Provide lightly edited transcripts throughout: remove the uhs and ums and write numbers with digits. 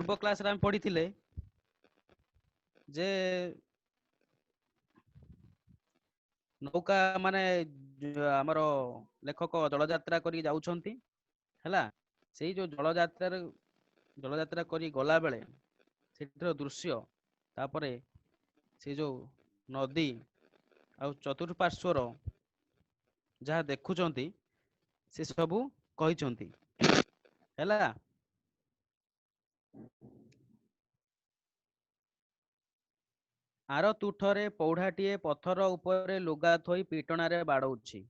पूर्व क्लास रे हम पढ़िथिले जे नौका माने हमर लेखक जल यात्रा करी जाउछंती हैला सेही जो जल यात्रा करी गला बेले सेठर दृश्य तापरे से जो नदी आ चतुर्पार्श्वर जहाँ देखुचंती से सबू कहिचंती हैला। आर तुठरे पौढ़ाटीए पथर उपरे लुगा थोई पिटणारे बाड़ौछि।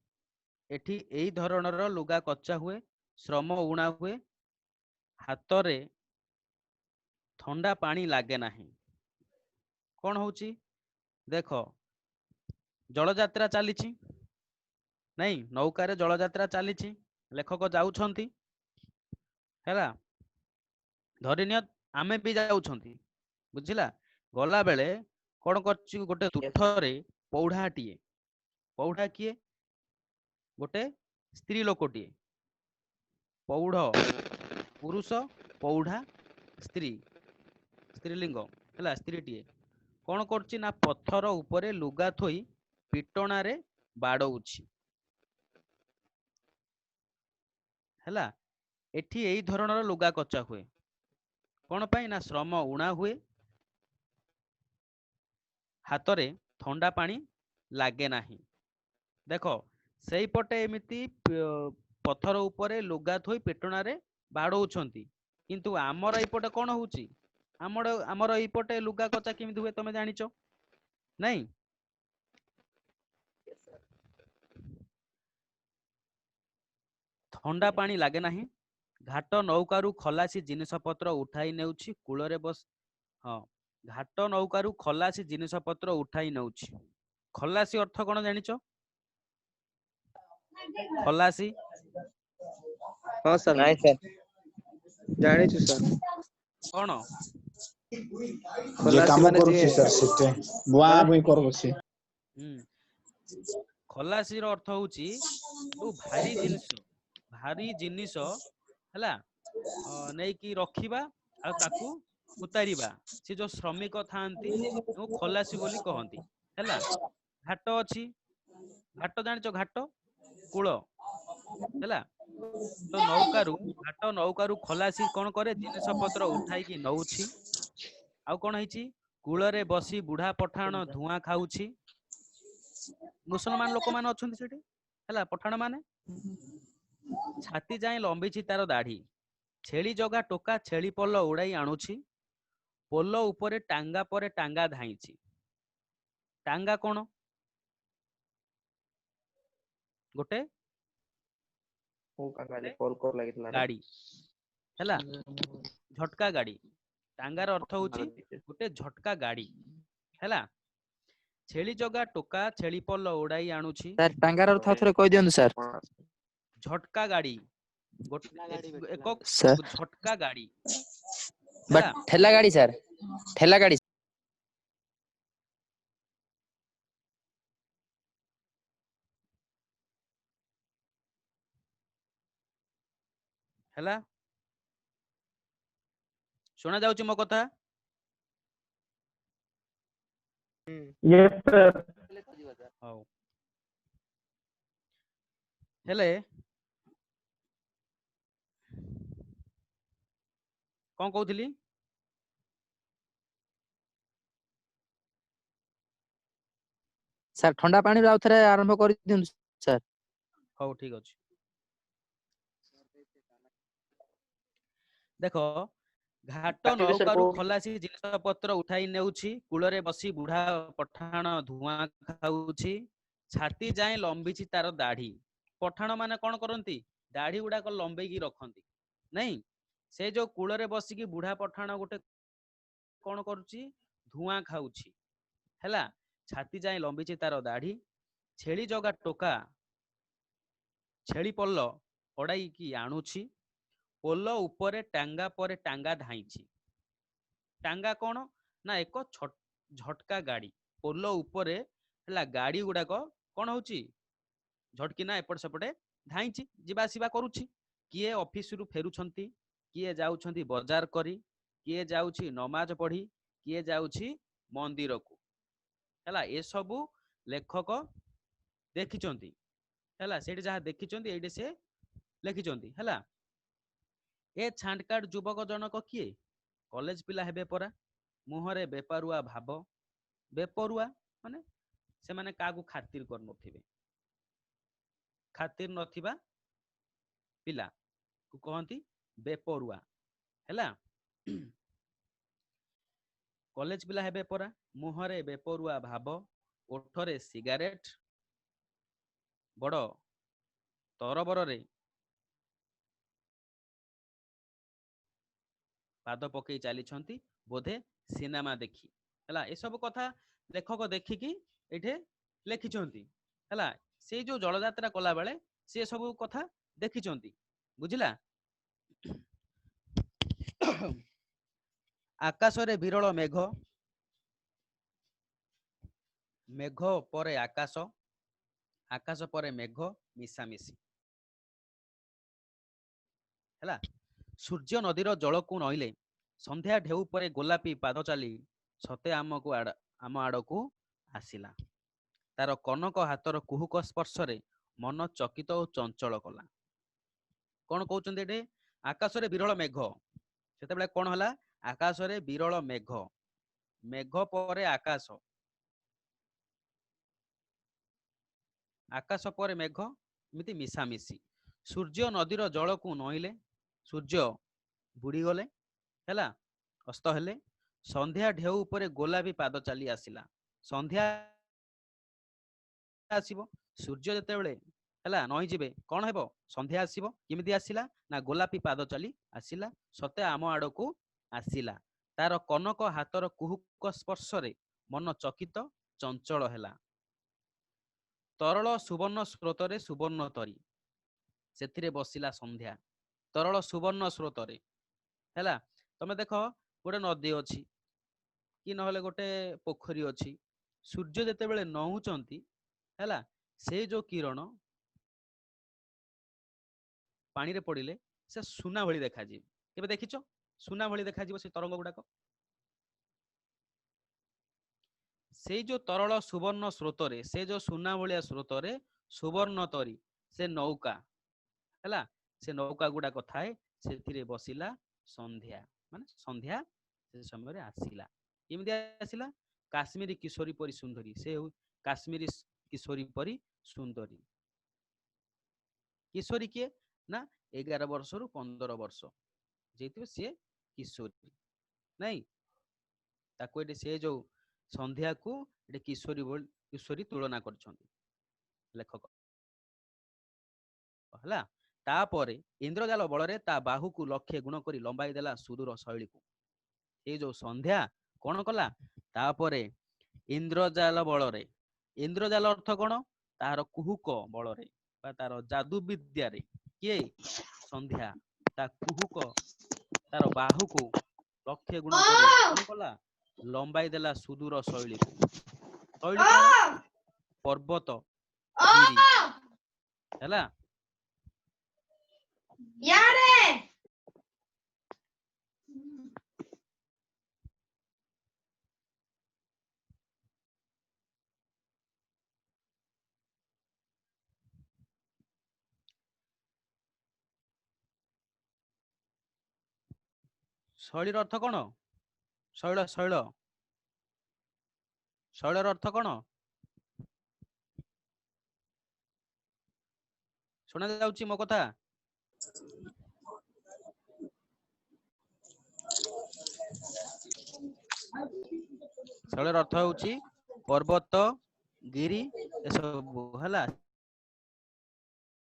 एठी एई धरणर लुगा कच्चा हुए, श्रम उणा हुए, हातरे थंडा पानी लागे नाही। कौन होची देख जलयात्रा चली नहीं नौकार जलयात्रा चली लेखक जाउछंती हैला धरिनिय आमे भी जाउछंती बुझिला गला बेले कौन करछि गोटे तुठरे पौढ़ाटीए पौढ़ा किए गोटे स्त्री लोकटीए पौढ़ पुरुष पौढ़ा स्त्री स्त्रीलिंग हैला स्त्रीटीए कौन करछि ना पत्थर उपरे लुगा थोई पिटणारे बाड़ौछि हैला। एठी एई धरणर लुगा कच्चा हुए कौन पाई ना श्रम उणा हुए हातरे थंडा पानी लागे नाही। देख सेई पटे एमिति पत्थर उपरे लुगा थोई पेटणारे बाड़ौछंती किंतु आमर एपटे कौन होउची आमर एपटे लुगा कच्चा केमिति हुए तमे जानिचो नहीं थंडा पानी लागे नाही घाट नौकारु खलासी जिनिस पत्र उठाई नेउछि कूलरे बस हाँ घाट नौकारु खलासी जिनिस पत्र उठाई नेउछि। खलासी अर्थ कौन जानिचो खलासी हाँ सर नहीं सर जानी छु सर कौन जे काम माने करूची सर सेटे बुआ बुई करबसी खलासी रो अर्थ होउची जो भारी जिनिस हैला नै कि रखिबा आ ताकू उतारिबा से जो श्रमिक थांती वो खलासी बोली कहंती हैला। घाट अछि घाट जानिचो घाट कूल हैला तो घाट नौकारु खलासी कौन करे जिनिस पत्र उठाई कि नौछि आउ कौन हैची कूलरे बसी बुढ़ा पठाण धुआं खाउछि। मुसलमान लोक माने अछंती सेठी हैला पठाण माने छाती जाए लंबीछि तार दाढ़ी छेली जगा टोका छेली पल्ल उड़ाई आणुछि पोल उपरे टांगा परे टांगा धाइछि। टांगा कौन गोटे गाड़ी हैला झटका गाड़ी टांगार अर्थ होउची गोटे झटका गाड़ी हैला। छेली जगा टोका छेली पल्ल उड़ाई आणुछि सर टांगार अर्थ थोड़े कह दियंतु सर झटका गाड़ी एक सर झटका गाड़ी बट ठेला गाड़ी सर ठेला गाड़ी हैला सुना जाउची मो कथा यस सर हौ हेले कौन कहूली सर ठंडा पानी आउ थरे आरंभ कर दियंतु सर हौ ठीक अछि देखो घाट नौकारु खलासी जिनिस पत्र उठाई नेउछि कूलरे बसी बुढ़ा पठाण धुआं खाउछि छाती जाए लंबीछि तार दाढ़ी पठाण माने कौन करंती दाढ़ी गुड़ाक लंबेकी रखंती नहीं से जो कूलरे बसिकी बुढ़ा पठाण गोटे कौन करुछि धुआं खाउछि हैला छाती जाए लंबीछि तार दाढ़ी छेली जगा टोका छेली पल्ल ओडाई की आणुछि पोल उपरे टांगा परे टांगा धाइछि। टांगा कौन ना एक झटका गाड़ी पोल उपरे हैला गाड़ी गुड़ाक कौन होउची झटकिना एपट सेपटे धाइछि जीवा आसीबा करूछि किए ऑफिस रु फेरुछंती किए जाउछंती बाजार करी किए जाउछि नमाज पढ़ी किए जाउछि मंदिर को हैला ए सब लेखक देखिचंती हैला सेठी जहा देखिचंती एठी से लेखिचंती हैला ए छांडकार्ड युवक जनक किए कॉलेज पिला हेबे परा मुहरे बेपारुआ भाव बेपरुआ माने से माने कागु खातिर कर नथिबे खातिर नथिबा पिला को कहंती बेपरुआ हैला कॉलेज पिला हेबे परा मुहरे बेपरुआ भाव ओठरे सिगारेट बड़ तरबरे पाद पकई चली बोधे सिनेमा देखी है ए सब कथा लेखक देखिकी ये लिखिं है से जो जलयात्रा कला बेले से सब कथा देखिं बुझिला आकाशरे विरल मेघ मेघ परे आकाश आकाश परे मेघ मिशामिशी है सूर्य नदीर जल को नईले संध्या ढेउ परे गोलापी पाद चली सते आमको आम आड़ को आसिला तार कनक हाथर कुहुक स्पर्श मन चकित और चंचल कला कौन कहते आकाश रे विरल मेघ से कौन है आकाश रे विरल मेघ मेघ परे आकाश आकाश परे मेघ एमती मिशामिशी सूर्य नदीर जल को नईले सूर्य बुड़ी गले हैला अस्त हेले संध्या ढेउ उपरे गोलापी पाद चली आसिला संध्या आसीबो सूर्य जते बेले हैला नई जिबे कोन हेबो संध्या आसीबो किमिति आसिला ना गोलापी पाद चली आसिला सते आम आड़ को आसिला तार कनक हाथर कुहुक स्पर्श रे मन चकित चंचल हैला तरल सुवर्ण स्रोत रे सुवर्ण तरी सेथिरे बसिला संध्या तरल सुवर्ण स्रोत रे हैला तमे देखो गोटे नदी अच्छी कि नहले गोटे पोखरी अच्छी सूर्य जेते बेले नहुचंती हैला से जो किरण पानी रे पड़िले से सुना भली देखा जी केबे देखिचो सुना भली देखा जीवो से तरंग गुडाक से जो तरल सुवर्ण स्रोत रे से जो सुना भलिया स्रोत रे सुवर्ण तरी से नौका हैला से नौका गुडाक थाए सेथिरे बसिला संध्या माने संध्या से समय आसिला केमिति आसिला काश्मीरी किशोरी परी सुंदरी से काश्मीरी किशोरी परी सुंदरी किशोरी किए ना 11 वर्ष रु 15 वर्ष जेतिबे से किशोरी नहीं ताको एटे से जो संध्या को एटे किशोरी तुलना करछंती लेखक हला तापरे इंद्रजाल बल ता बाहु को लक्ष्य गुण करी लंबाई देला सुदूर शैली को ये जो संध्या कौन कला तापरे इंद्रजाल बल इंद्रजाल अर्थ कौन तार कुहुक बल तार जादू विद्या रे किए संध्या ता कुहुक तार बाहु को लक्ष्य गुण करी कौन कला लंबाई देला सुदूर शैली को शैली पर्वत गिरी हैला यारे शैलीर अर्थ कौन शैल शैल शैलर अर्थ कौन शुना जाउची मो कथा शैलर अर्थ होउची पर्वत गिरी ए सब हला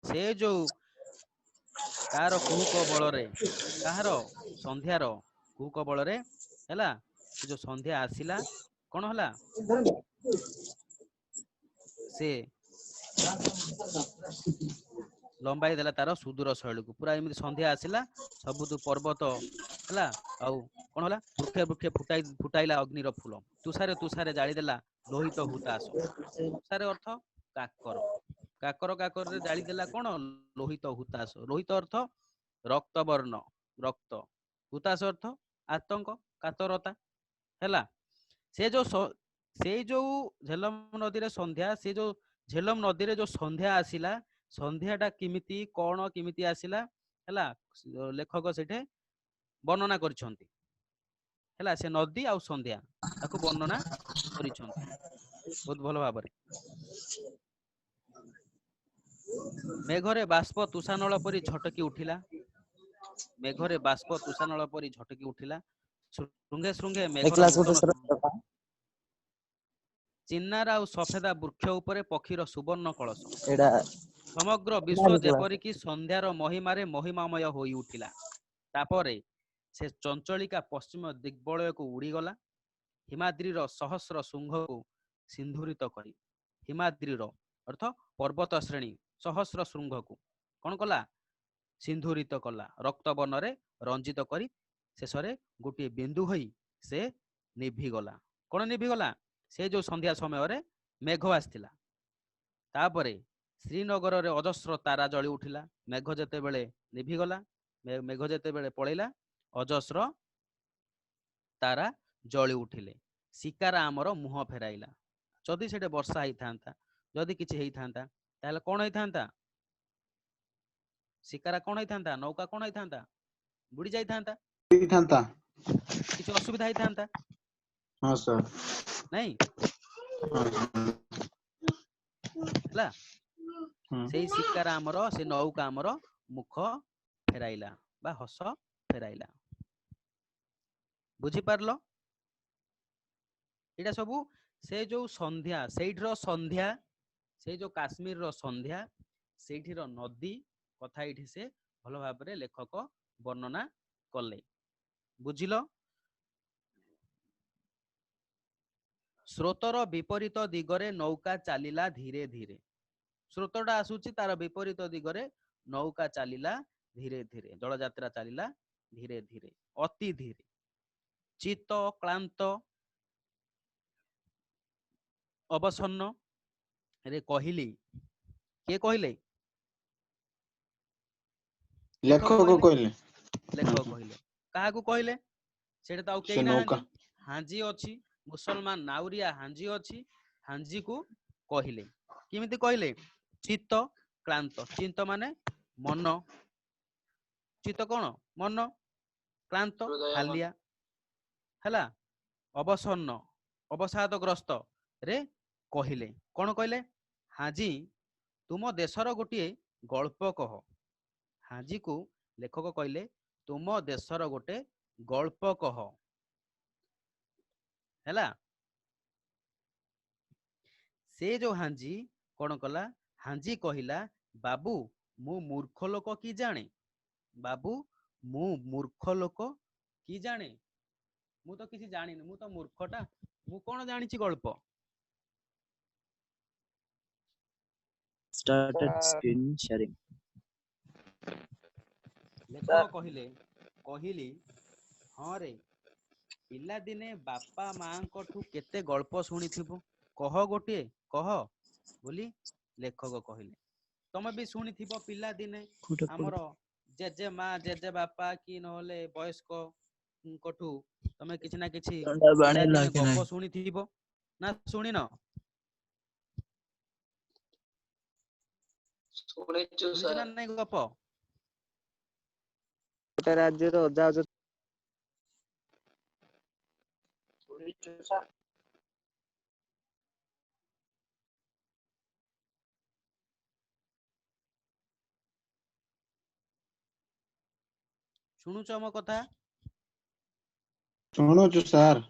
से जो कार कुहुक बल रे कहार संध्यार कुहुक बल रे हैला जो संध्या आसिला कौन हला से लंबाई देला तार सुदूर शैली को पूरा एमती संध्या आसिला सबुतु पर्वत हैला आउ कौन हला वृक्षे वृक्षे फुटाइला अग्निर फूल तुषारे तुषारे जाली देला लोहित हुतास तुषारे अर्थ काकर काकर काकर रे जाली देला कौन लोहित हुतास लोहित अर्थ रक्त वर्ण रक्त हुतास अर्थ ଆତଙ୍କ କାତରତା ହେଲା। ସେ ଯୋଉ ଝେଲମ ନଦୀରେ ସନ୍ଧ୍ୟା, ସେ ଯୋଉ ଝେଲମ ନଦୀରେ ଯୋଉ ସନ୍ଧ୍ୟା ଆସିଲା, ସନ୍ଧ୍ୟାଟା କେମିତି ଆସିଲା ହେଲା, ଲେଖକ ସେଠି ବର୍ଣ୍ଣନା କରିଛନ୍ତି ହେଲା। ସେ ନଦୀ ଆଉ ସନ୍ଧ୍ୟା ତାକୁ ବର୍ଣ୍ଣନା କରିଛନ୍ତି ବହୁତ ଭଲ ଭାବରେ। ମେଘରେ ବାଷ୍ପ ତୁଷାନଳ ପରି ଝଟକି ଉଠିଲା, ମେଘରେ ବାଷ୍ପ ତୁଷାନଳ ପରି ଝଟକି ଉଠିଲା, ଶୃଙ୍ଗେ ଶୃଙ୍ଗେ ଏ ମେଘର କ୍ଲାସ ଗୋଟେ ନୂତନ ସର ଶୃଙ୍ଗ, ଚିନ୍ନାର ଆଉ ସଫେଦା ବୃକ୍ଷ ଉପରେ ପକ୍ଷୀର ସୁବର୍ଣ୍ଣ କଳସ, ଏଟା ସମଗ୍ର ବିଶ୍ଵ ନାଇଁ କ୍ଲାସ ଯେପରିକି ସନ୍ଧ୍ୟାର ମହିମାରେ ମହିମାମୟ ହୋଇ ଉଠିଲା। ତାପରେ ସେ ଚଞ୍ଚଳିକା ପଶ୍ଚିମ ଦିଗ୍ବଳୟକୁ ଉଡ଼ିଗଲା, ହିମାଦ୍ରିର ସହସ୍ର ଶୃଙ୍ଗକୁ ସିନ୍ଧୁରିତ କରି, ହିମାଦ୍ରିର ଅର୍ଥ ପର୍ବତ ଶ୍ରେଣୀ ସହସ୍ର ଶୃଙ୍ଗକୁ କଣ କଲା? ସିନ୍ଧୁରିତ କଲା, ରକ୍ତ ବର୍ଣ୍ଣରେ ରଞ୍ଜିତ କରି ଶେଷରେ ଗୋଟିଏ ବିନ୍ଦୁ ହୋଇ ସେ ନିଭିଗଲା। କଣ ନିଭିଗଲା? ସେ ଯୋଉ ସନ୍ଧ୍ୟା ସମୟରେ ମେଘ ଆସିଥିଲା। ତାପରେ ଶ୍ରୀନଗରରେ ଅଜସ୍ର ତାରା ଜଳି ଉଠିଲା, ମେଘ ଯେତେବେଳେ ନିଭିଗଲା, ମେଘ ଯେତେବେଳେ ପଳେଇଲା, ଅଜସ୍ର ତାରା ଜଳି ଉଠିଲେ, ଶିକାରା ଆମର ମୁହଁ ଫେରାଇଲା। ଯଦି ସେଠି ବର୍ଷା ହେଇଥାନ୍ତା, ଯଦି କିଛି ହେଇଥାନ୍ତା, ତାହେଲେ କଣ ହେଇଥାନ୍ତା? ଶିକାରା କଣ ହେଇଥାନ୍ତା? ନୌକା କଣ ହେଇଥାନ୍ତା? ବୁଡି ଯାଇଥାନ୍ତା, ହେଇଥାନ୍ତା। କିଛି ଅସୁବିଧା ହେଇଥାନ୍ତା ହଁ ସାର୍। ନାଇଁ ହେଲା। ସେଇ ଶିକାରା ଆମର, ସେ ନୌକା ଆମର ମୁଖ ଫେରାଇଲା ବା ହସ ଫେରାଇଲା। ବୁଝିପାରିଲ? ଏଇଟା ସବୁ ସେ ଯୋଉ ସନ୍ଧ୍ୟା, ସେଇଠିର ସନ୍ଧ୍ୟା, ସେଇ ଯୋଉ କାଶ୍ମୀରର ସନ୍ଧ୍ୟା, ସେଇଠିର ନଦୀ କଥା ଏଇଠି ସେ ଭଲ ଭାବରେ ଲେଖକ ବର୍ଣ୍ଣନା କଲେ। ବୁଝିଲ? ସ୍ରୋତର ବିପରୀତ ଦିଗରେ ନୌକା ଚାଲିଲା ଧୀରେ ଧୀରେ, ସ୍ରୋତଟା ଆସୁଛି, ତାର ବିପରୀତ ଦିଗରେ ନୌକା ଚାଲିଲା ଧୀରେ ଧୀରେ, ଜଳଯାତ୍ରା ଚାଲିଲା ଧୀରେ ଧୀରେ, ଅତି ଧୀରେ। ଚିତ କ୍ଳାନ୍ତ ଅବସନ୍ନ ରେ କହିଲି, କିଏ କହିଲେ? ଲେଖକ କହିଲେ, ଲେଖକ କହିଲେ। କାହାକୁ କହିଲେ? ସେଟା ତ ଆଉ ସେ କେହି ନୌକା ନାହାନ୍ତି, ହାଞ୍ଜି ଅଛି, ମୁସଲମାନ ନାଉରିଆ ହାଞ୍ଜି ଅଛି, ହାଞ୍ଜିକୁ କହିଲେ। କେମିତି କହିଲେ? ଚିତ୍ତ କ୍ଳାନ୍ତ, ଚିତ୍ତ ମାନେ ମନ, ଚିତ୍ତ କଣ? ମନ, କ୍ଳାନ୍ତ ହାଲିଆ ହେଲା, ଅବସନ୍ନ ଅବସାଦଗ୍ରସ୍ତ ରେ କହିଲେ। କଣ କହିଲେ? ହାଜି ତୁମ ଦେଶର ଗୋଟିଏ ଗଳ୍ପ କହ। ହାଜିକୁ ଲେଖକ କହିଲେ ତୁମ ଦେଶର ଗୋଟେ ଗଳ୍ପ କହ ହେଲା। ସେ ଯୋଉ ହାଞ୍ଜି କଣ କଲା? ହାଞ୍ଜି କହିଲା, ବାବୁ ମୁଁ ମୂର୍ଖ ଲୋକ କି ଜାଣେ, ବାବୁ ମୁଁ ମୂର୍ଖ ଲୋକ କି ଜାଣେ, ମୁଁ ତ କିଛି ଜାଣିନି, ମୁଁ ତ ମୂର୍ଖଟା, ମୁଁ କଣ ଜାଣିଛି ଗଳ୍ପ। Started screen sharing. ଲେଖକ କହିଲେ, କହିଲି ହଁ ରେ, ପିଲାଦିନେ ବାପା ମାଙ୍କଠୁ କେତେ ଗଳ୍ପ ଶୁଣିଥିବୁ, କହ ଗୋଟିଏ କହ ବୋଲି ଲେଖକ କହିଲେ। ତମେ ବି ଶୁଣିଥିବ ପିଲାଦିନେ ଆମର ଜେଜେ ମା ଜେଜେ ବାପା କି ନହେଲେ ବୟସ୍କଙ୍କଠୁ ତମେ କିଛି ନା କିଛି ପିଲାଦିନେ ଗପ ଶୁଣିଥିବ ନା ଶୁଣିନ? ଶୁଣିଛ ନା ନାଇଁ ଗପ? ଗୋଟେ ରାଜ୍ୟର ଅଜା ଅଜା ଶୁଣୁଛ ମୋ କଥା? ଶୁଣୁଛୁ ସାର୍।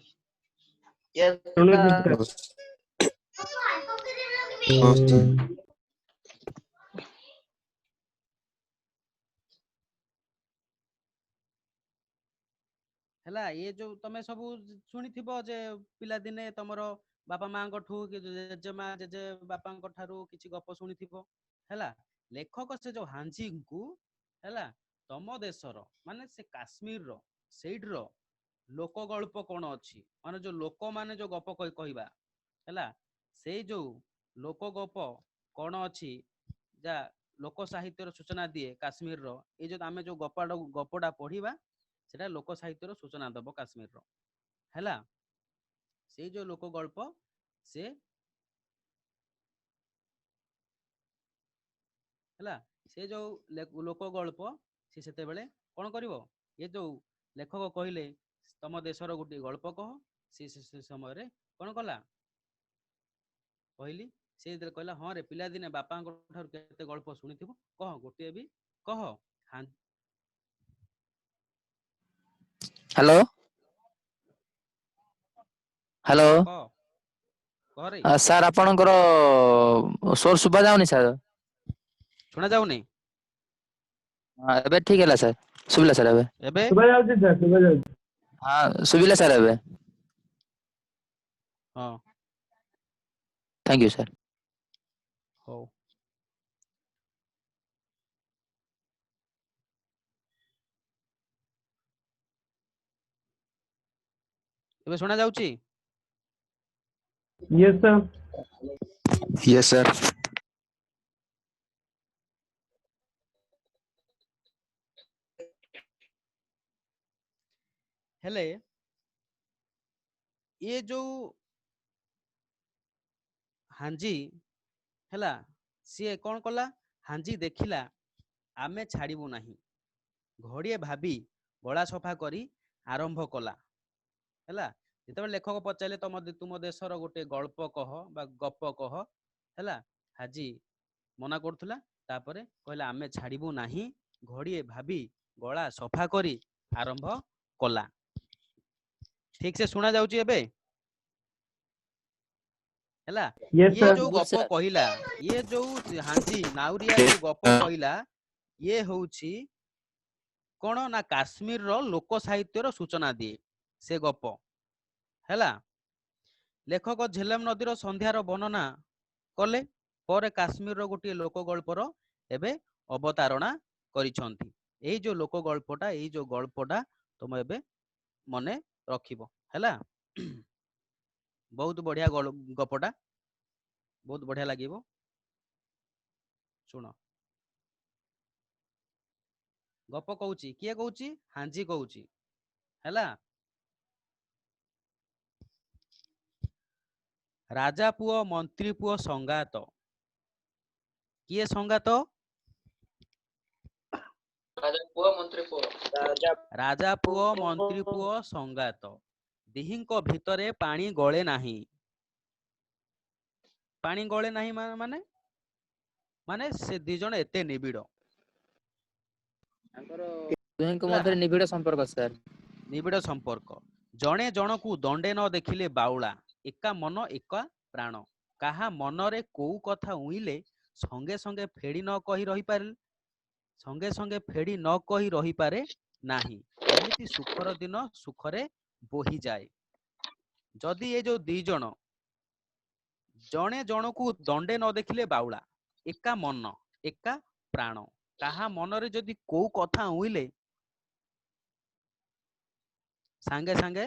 ହେଲା, ଇଏ ଯୋଉ ତମେ ସବୁ ଶୁଣିଥିବ ଯେ ପିଲାଦିନେ ତମର ବାପା ମାଙ୍କଠୁ କି ଜେଜେମା ଜେଜେ ବାପାଙ୍କ ଠାରୁ କିଛି ଗପ ଶୁଣିଥିବ ହେଲା। ଲେଖକ ସେ ଯୋଉ ହାଞ୍ଜିଙ୍କୁ ହେଲା, ତମ ଦେଶର ମାନେ ସେ କାଶ୍ମୀରର ସେଇଠିର ଲୋକ ଗଳ୍ପ କଣ ଅଛି, ମାନେ ଯୋଉ ଲୋକମାନେ ଯୋଉ ଗପ କହିବା ହେଲା, ସେଇ ଯୋଉ ଲୋକ ଗପ କଣ ଅଛି, ଯା ଲୋକ ସାହିତ୍ୟର ସୂଚନା ଦିଏ କାଶ୍ମୀରର, ଏଇ ଯୋଉ ଆମେ ଯୋଉ ଗପଟା ପଢିବା ସେଟା ଲୋକ ସାହିତ୍ୟର ସୂଚନା ଦବ କାଶ୍ମୀରର ହେଲା। ସେଇ ଯୋଉ ଲୋକ ଗଳ୍ପ ସେ ହେଲା ସେ ଯୋଉ ଲୋକ ଗଳ୍ପ ସେ ସେତେବେଳେ କଣ କରିବ, ଏ ଯୋଉ ଲେଖକ କହିଲେ ତମ ଦେଶର ଗୋଟେ ଗଳ୍ପ କହ, ସେ ସମୟରେ କଣ କଲା କହିଲି, ସେ ଯେତେବେଳେ କହିଲା ହଁ ରେ ପିଲାଦିନେ ବାପାଙ୍କ ଠାରୁ କେତେ ଗଳ୍ପ ଶୁଣିଥିବ, କହ ଗୋଟିଏ ବି କହ। ହ୍ୟାଲୋ ହ୍ୟାଲୋ ହଁ କହ କହରେ। ସାର୍ ଆପଣଙ୍କର ସ୍ୱର ଶୁଭା ଯାଉନି ସାର୍। ଶୁଣା ଯାଉନି? ହଁ ଏବେ ଠିକ ହେଲା ସାର୍, ଶୁଭିଲା ସାର୍ ଏବେ। ଏବେ ଶୁଭା ଯାଉଛି ସାର୍, ଶୁଭା ଯାଉଛି। ହଁ ଶୁଭିଲା ସାର୍ ଏବେ। ହଁ ଥ୍ୟାଙ୍କ ୟୁ ସାର୍। ହଉ। ଏବେ ଶୁଣା ଯାଉଛି? Yes, sir. Yes, sir. ହେଲେ ये ଯୋଉ ହାଞ୍ଜି ହେଲା, ସିଏ କଣ କଲା, ହାଞ୍ଜି ଦେଖିଲା ଆମେ ଛାଡ଼ିବୁ ନାହିଁ, ଘଡ଼ିଏ ଭାବି ଗଳା ସଫା କରି ଆରମ୍ଭ କଲା ହେଲା। ଯେତେବେଳେ ଲେଖକ ପଚାରିଲେ ତୁମ ଦେଶର ଗୋଟେ ଗଳ୍ପ କହ ବା ଗପ କହ ହେଲା, ହାଜି ମନା କରୁଥିଲା, ତାପରେ କହିଲା ଆମେ ଛାଡ଼ିବୁ ନାହିଁ, ଘଡ଼ିଏ ଭାବି ଗଳା ସଫା କରି ଆରମ୍ଭ କଲା। ଠିକ ସେ ଶୁଣା ଯାଉଛି ଏବେ? ହେଲା, Yes, ଇଏ sir. ଯୋଉ ଗୁଡ୍ ଗପ ସାର୍। କହିଲା, ଇଏ ଯୋଉ ହାଞ୍ଜି ନାଉରିଆ ଯୋଉ ଗପ କହିଲା, ଇଏ ହଉଛି କଣ ନା କାଶ୍ମୀରର ଲୋକ ସାହିତ୍ୟର ସୂଚନା ଦିଏ ସେ ଗପ ହେଲା। ଲେଖକ ଝେଲମ ନଦୀର ସନ୍ଧ୍ୟାର ବର୍ଣ୍ଣନା କଲେ, ପରେ କାଶ୍ମୀରର ଗୋଟିଏ ଲୋକ ଗଳ୍ପର ଏବେ ଅବତାରଣା କରିଛନ୍ତି। ଏଇ ଯୋଉ ଲୋକ ଗଳ୍ପଟା, ଏଇ ଯୋଉ ଗଳ୍ପଟା ତମେ ଏବେ ମନେ ରଖିବ ହେଲା। ବହୁତ ବଢିଆ ଗପଟା, ବହୁତ ବଢିଆ ଲାଗିବ, ଶୁଣ। ଗପ କହୁଛି, କିଏ କହୁଛି? ହାଞ୍ଜି କହୁଛି ହେଲା। ରାଜା ପୁଅ ମନ୍ତ୍ରୀ ପୁଅ ସଙ୍ଗାତ। କିଏ ସଙ୍ଗାତ? ପୁଅ ମନ୍ତ୍ରୀ ପୁଅ ରାଜା ପୁଅ ମନ୍ତ୍ରୀ ପୁଅ ସଙ୍ଗାତ। ଦିହିଁଙ୍କ ଭିତରେ ପାଣି ଗଳେ ନାହିଁ। ପାଣି ଗଳେ ନାହିଁ ମାନେ ମାନେ ସେ ଦି ଜଣ ଏତେ ନିବିଡ଼ ତାଙ୍କର ଦୁହିଁଙ୍କ ହେଲା, ମଧ୍ୟରେ ନିବିଡ଼ ସମ୍ପର୍କ ସାର୍। ନିବିଡ଼ ସମ୍ପର୍କ। ଜଣେ ଜଣକୁ ଦଣ୍ଡେ ନ ଦେଖିଲେ ବାଉଳା, ଏକା ମନ ଏକା ପ୍ରାଣ। କାହା ମନରେ କୋଉ କଥା ଉଇଁଲେ ସଙ୍ଗେ ସଙ୍ଗେ ଫେଡ଼ି ନ କହି ରହିପାରେ, ସଙ୍ଗେ ସଙ୍ଗେ ଫେଡ଼ି ନ କହି ରହିପାରେ ନାହିଁ। ଏମିତି ସୁଖର ଦିନ ସୁଖରେ ବୋହିଯାଏ। ଯଦି ଏ ଯୋଉ ଦି ଜଣ, ଜଣେ ଜଣକୁ ଦଣ୍ଡେ ନ ଦେଖିଲେ ବାଉଳା, ଏକା ମନ ଏକା ପ୍ରାଣ, କାହା ମନରେ ଯଦି କୋଉ କଥା ଉଇଁଲେ ସାଙ୍ଗେ ସାଙ୍ଗେ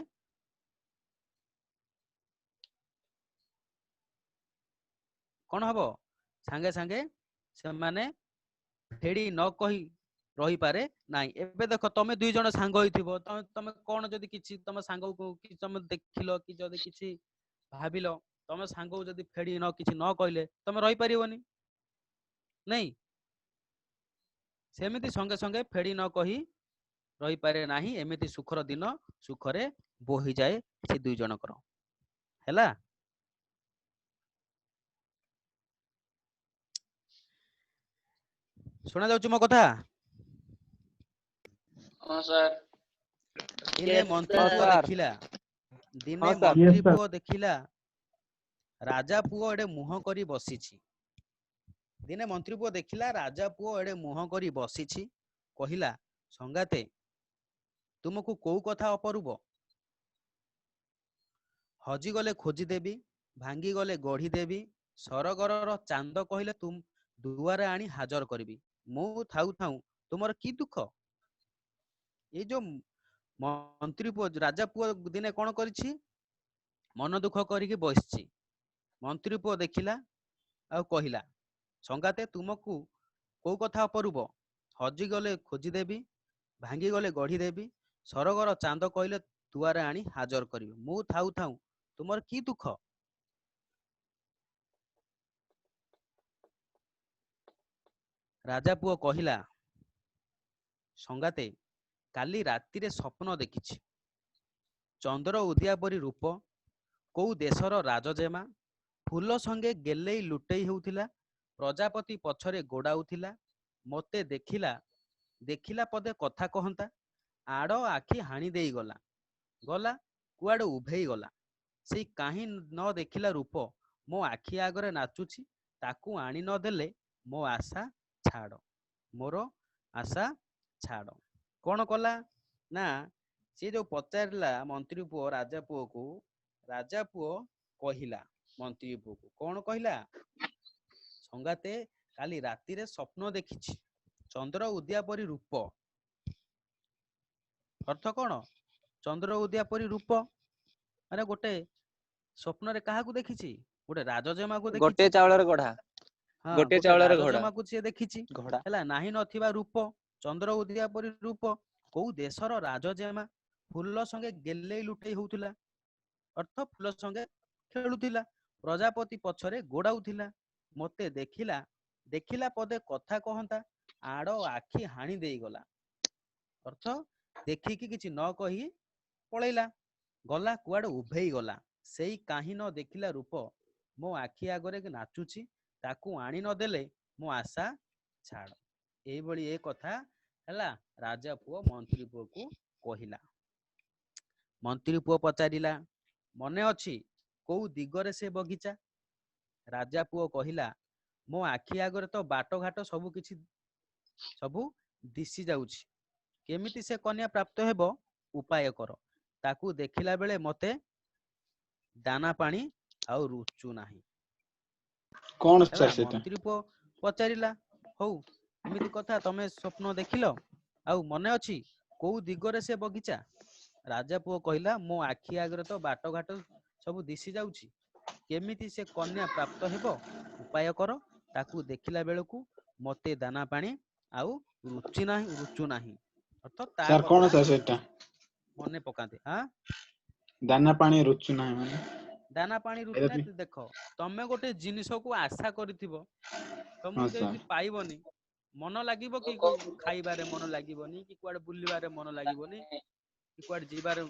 କଣ ହବ, ସାଙ୍ଗେ ସାଙ୍ଗେ ସେମାନେ ଫେଡ଼ି ନ କହି ରହିପାରେ ନାହିଁ। ଏବେ ଦେଖ ତମେ ଦୁଇ ଜଣ ସାଙ୍ଗ ହେଇଥିବ, ତମେ କଣ ଯଦି କିଛି ତମ ସାଙ୍ଗକୁ କିଛି ତମେ ଦେଖିଲ କି ଯଦି କିଛି ଭାବିଲ, ତମେ ସାଙ୍ଗକୁ ଯଦି ଫେଡ଼ି ନ କିଛି ନ କହିଲେ ତମେ ରହିପାରିବନି ନାଇଁ। ସେମିତି ସଙ୍ଗେ ସଙ୍ଗେ ଫେଡ଼ି ନ କହି ରହିପାରେ ନାହିଁ, ଏମିତି ସୁଖର ଦିନ ସୁଖରେ ବୋହିଯାଏ ସେ ଦୁଇ ଜଣଙ୍କର ହେଲା। ଶୁଣା ଯାଉଛି ମୋ କଥା? ହଁ ସାର୍। ଦିନେ ମନ୍ତ୍ରୀ ହଁ ପୁଅ ସାର୍। ଦେଖିଲା, ହଁ ଦିନେ ସାର୍। Yes, ମନ୍ତ୍ରୀ sir. ପୁଅ ଦେଖିଲା ରାଜା ପୁଅ ଏଡେ ମୁହଁ କରି ବସିଛି। ଦିନେ ମନ୍ତ୍ରୀ ପୁଅ ଦେଖିଲା ରାଜା ପୁଅ ଏଡେ ମୁହଁ କରି ବସିଛି, କହିଲା ସଙ୍ଗାତେ ତୁମକୁ କୋଉ କଥା ଅପରୁବ? ହଜିଗଲେ ଖୋଜିଦେବି, ଭାଙ୍ଗିଗଲେ ଗଢିଦେବି, ସରଗରର ଚାନ୍ଦ କହିଲେ ଦୁଆରେ ଆଣି ହାଜର କରିବି। ମୁଁ ଥାଉ ଥାଉ ତୁମର କି ଦୁଃଖ? ଏଇ ଯୋଉ ମନ୍ତ୍ରୀ ପୁଅ ରାଜା ପୁଅ ଦିନେ କଣ କରିଛି, ମନ ଦୁଃଖ କରିକି ବସିଛି। ମନ୍ତ୍ରୀ ପୁଅ ଦେଖିଲା ଆଉ କହିଲା ସଙ୍ଗାତେ ତୁମକୁ କୋଉ କଥା ଅପରୁବ? ହଜିଗଲେ ଖୋଜିଦେବି, ଭାଙ୍ଗିଗଲେ ଗଢିଦେବି, ସରଗର ଚାନ୍ଦ କହିଲେ ଦୁଆରେ ଆଣି ହାଜର କରିବେ। ମୁଁ ଥାଉ ଥାଉ ତୁମର କି ଦୁଃଖ? ରାଜା ପୁଅ କହିଲା, ସଙ୍ଗାତେ କାଲି ରାତିରେ ସ୍ୱପ୍ନ ଦେଖିଛି। ଚନ୍ଦ୍ର ଉଦିଆ ପରି ରୂପ, କୋଉ ଦେଶର ରାଜଜେମା, ଫୁଲ ସଙ୍ଗେ ଗେଲେଇ ଲୁଟେଇ ହେଉଥିଲା, ପ୍ରଜାପତି ପଛରେ ଗୋଡାଉଥିଲା, ମୋତେ ଦେଖିଲା ପଦେ କଥା କହନ୍ତା, ଆଡ଼ ଆଖି ହାଣି ଦେଇଗଲା, ଗଲା କୁଆଡେ ଉଭେଇ ଗଲା। ସେଇ କାହିଁ ନ ଦେଖିଲା ରୂପ ମୋ ଆଖି ଆଗରେ ନାଚୁଛି, ତାକୁ ଆଣି ନ ଦେଲେ ମୋ ଆଶା ଛାଡ଼, ମୋର ଆଶା ଛାଡ଼। କଣ କଲା ନା, ସେ ଯୋଉ ପଚାରିଲା ମନ୍ତ୍ରୀ ପୁଅ ରାଜା ପୁଅକୁ, ରାଜା ପୁଅ କହିଲା ମନ୍ତ୍ରୀ ପୁଅକୁ, କଣ କହିଲା? ସଙ୍ଗାତେ କାଲି ରାତିରେ ସ୍ୱପ୍ନ ଦେଖିଛି, ଚନ୍ଦ୍ର ଉଦିଆ ପରି ରୂପ। ଅର୍ଥ କଣ? ଚନ୍ଦ୍ର ଉଦିଆ ପରି ରୂପ ମାନେ ଗୋଟେ ସ୍ୱପ୍ନରେ କାହାକୁ ଦେଖିଛି? ଗୋଟେ ରାଜଜେମାକୁ ଗୋଟିଏ ଦେଖିଛି। ଚାଉଳରେ ଗଢା, ହଁ, ଗୋଟିଏ ଗୋଟେ ଚାଉଳରେ ଘୋଡା ରାଜଜେମାକୁ ସିଏ ଦେଖିଛି। ଘୋଡା। ହେଲା, ନାହିଁ ନଥିବା ରୂପ, ଚନ୍ଦ୍ର ଉଦିଆ ପରି ରୂପ, କୋଉ ଦେଶର ରାଜଜେମା, ଫୁଲ ସଙ୍ଗେ ଗେଲେଇ ଲୁଟେଇ ହଉଥିଲା, ଅର୍ଥ ଫୁଲ ସଙ୍ଗେ ଖେଳୁଥିଲା, ପ୍ରଜାପତି ପଛରେ ଗୋଡାଉଥିଲା, ମୋତେ ଦେଖିଲା ପଦେ କଥା କହନ୍ତା, ଆଡ଼ ଆଖି ହାଣି ଦେଇଗଲା। ଅର୍ଥ ଦେଖିକି କିଛି ନ କହି ପଳେଇଲା, ଗଲା କୁଆଡେ ଉଭେଇ ଗଲା। ସେଇ କାହିଁ ନ ଦେଖିଲା ରୂପ ମୋ ଆଖି ଆଗରେ ନାଚୁଛି, ତାକୁ ଆଣି ନ ଦେଲେ ମୋ ଆଶା ଛାଡ଼। ଏଇଭଳି ଏ କଥା ହେଲା ରାଜା ପୁଅ ମନ୍ତ୍ରୀ ପୁଅକୁ କହିଲା। ମନ୍ତ୍ରୀ ପୁଅ ପଚାରିଲା, ମନେ ଅଛି କୋଉ ଦିଗରେ ସେ ବଗିଚା? ରାଜା ପୁଅ କହିଲା, ମୋ ଆଖି ଆଗରେ ତ ବାଟଘାଟ ସବୁ ଦିଶି ଯାଉଛି, କେମିତି ସେ କନ୍ୟା ପ୍ରାପ୍ତ ହେବ ଉପାୟ କର, ତାକୁ ଦେଖିଲା ବେଳେ ମତେ ଦାନା ପାଣି ଆଉ ରୁଚୁ ନାହିଁ। କଣ ହେଲା, ସାର୍ ସେଟା? ମନ୍ତ୍ରୀ ପୁଅ ପଚାରିଲା, ହଉ ଏମିତି କଥା, ତମେ ସ୍ୱପ୍ନ ଦେଖିଲ, ଆଉ ମନେ ଅଛି କୋଉ ଦିଗରେ ସେ ବଗିଚା? ରାଜା ପୁଅ କହିଲା, ମୋ ଆଖି ଆଗରେ ତ ବାଟଘାଟ ସବୁ ଦିଶି ଯାଉଛି, କେମିତି ସେ କନ୍ୟା ପ୍ରାପ୍ତ ହେବ ଉପାୟ କର, ତାକୁ ଦେଖିଲା ବେଳକୁ ମତେ ଦାନା ପାଣି ଆଉ ରୁଚୁ ନାହିଁ। ଅର୍ଥାତ୍ ତା ସାର୍ କଣ କଥା ସାର୍ ସେଟା? ମନେ ପକାନ୍ତି। ଆଁ ଦାନା ପାଣି ରୁଚୁ ନାହିଁ ମାନେ? ଦାନା ପାଣି ରୁଚୁ ଏଇଟା ବି ନାହିଁ, ଦେଖ ତମେ ଗୋଟେ ଜିନିଷକୁ ଆଶା କରିଥିବ, ତମକୁ ହଁ ଯଦି ସାର୍। ପାଇବନି ମନ ଲାଗିବ କି? ଖାଇବାରେ ମନ ଲାଗିବନି, କି କୁଆଡେ ବୁଲିବାରେ ମନ ଲାଗିବନି, କି କୁଆଡେ ଯିବାରେ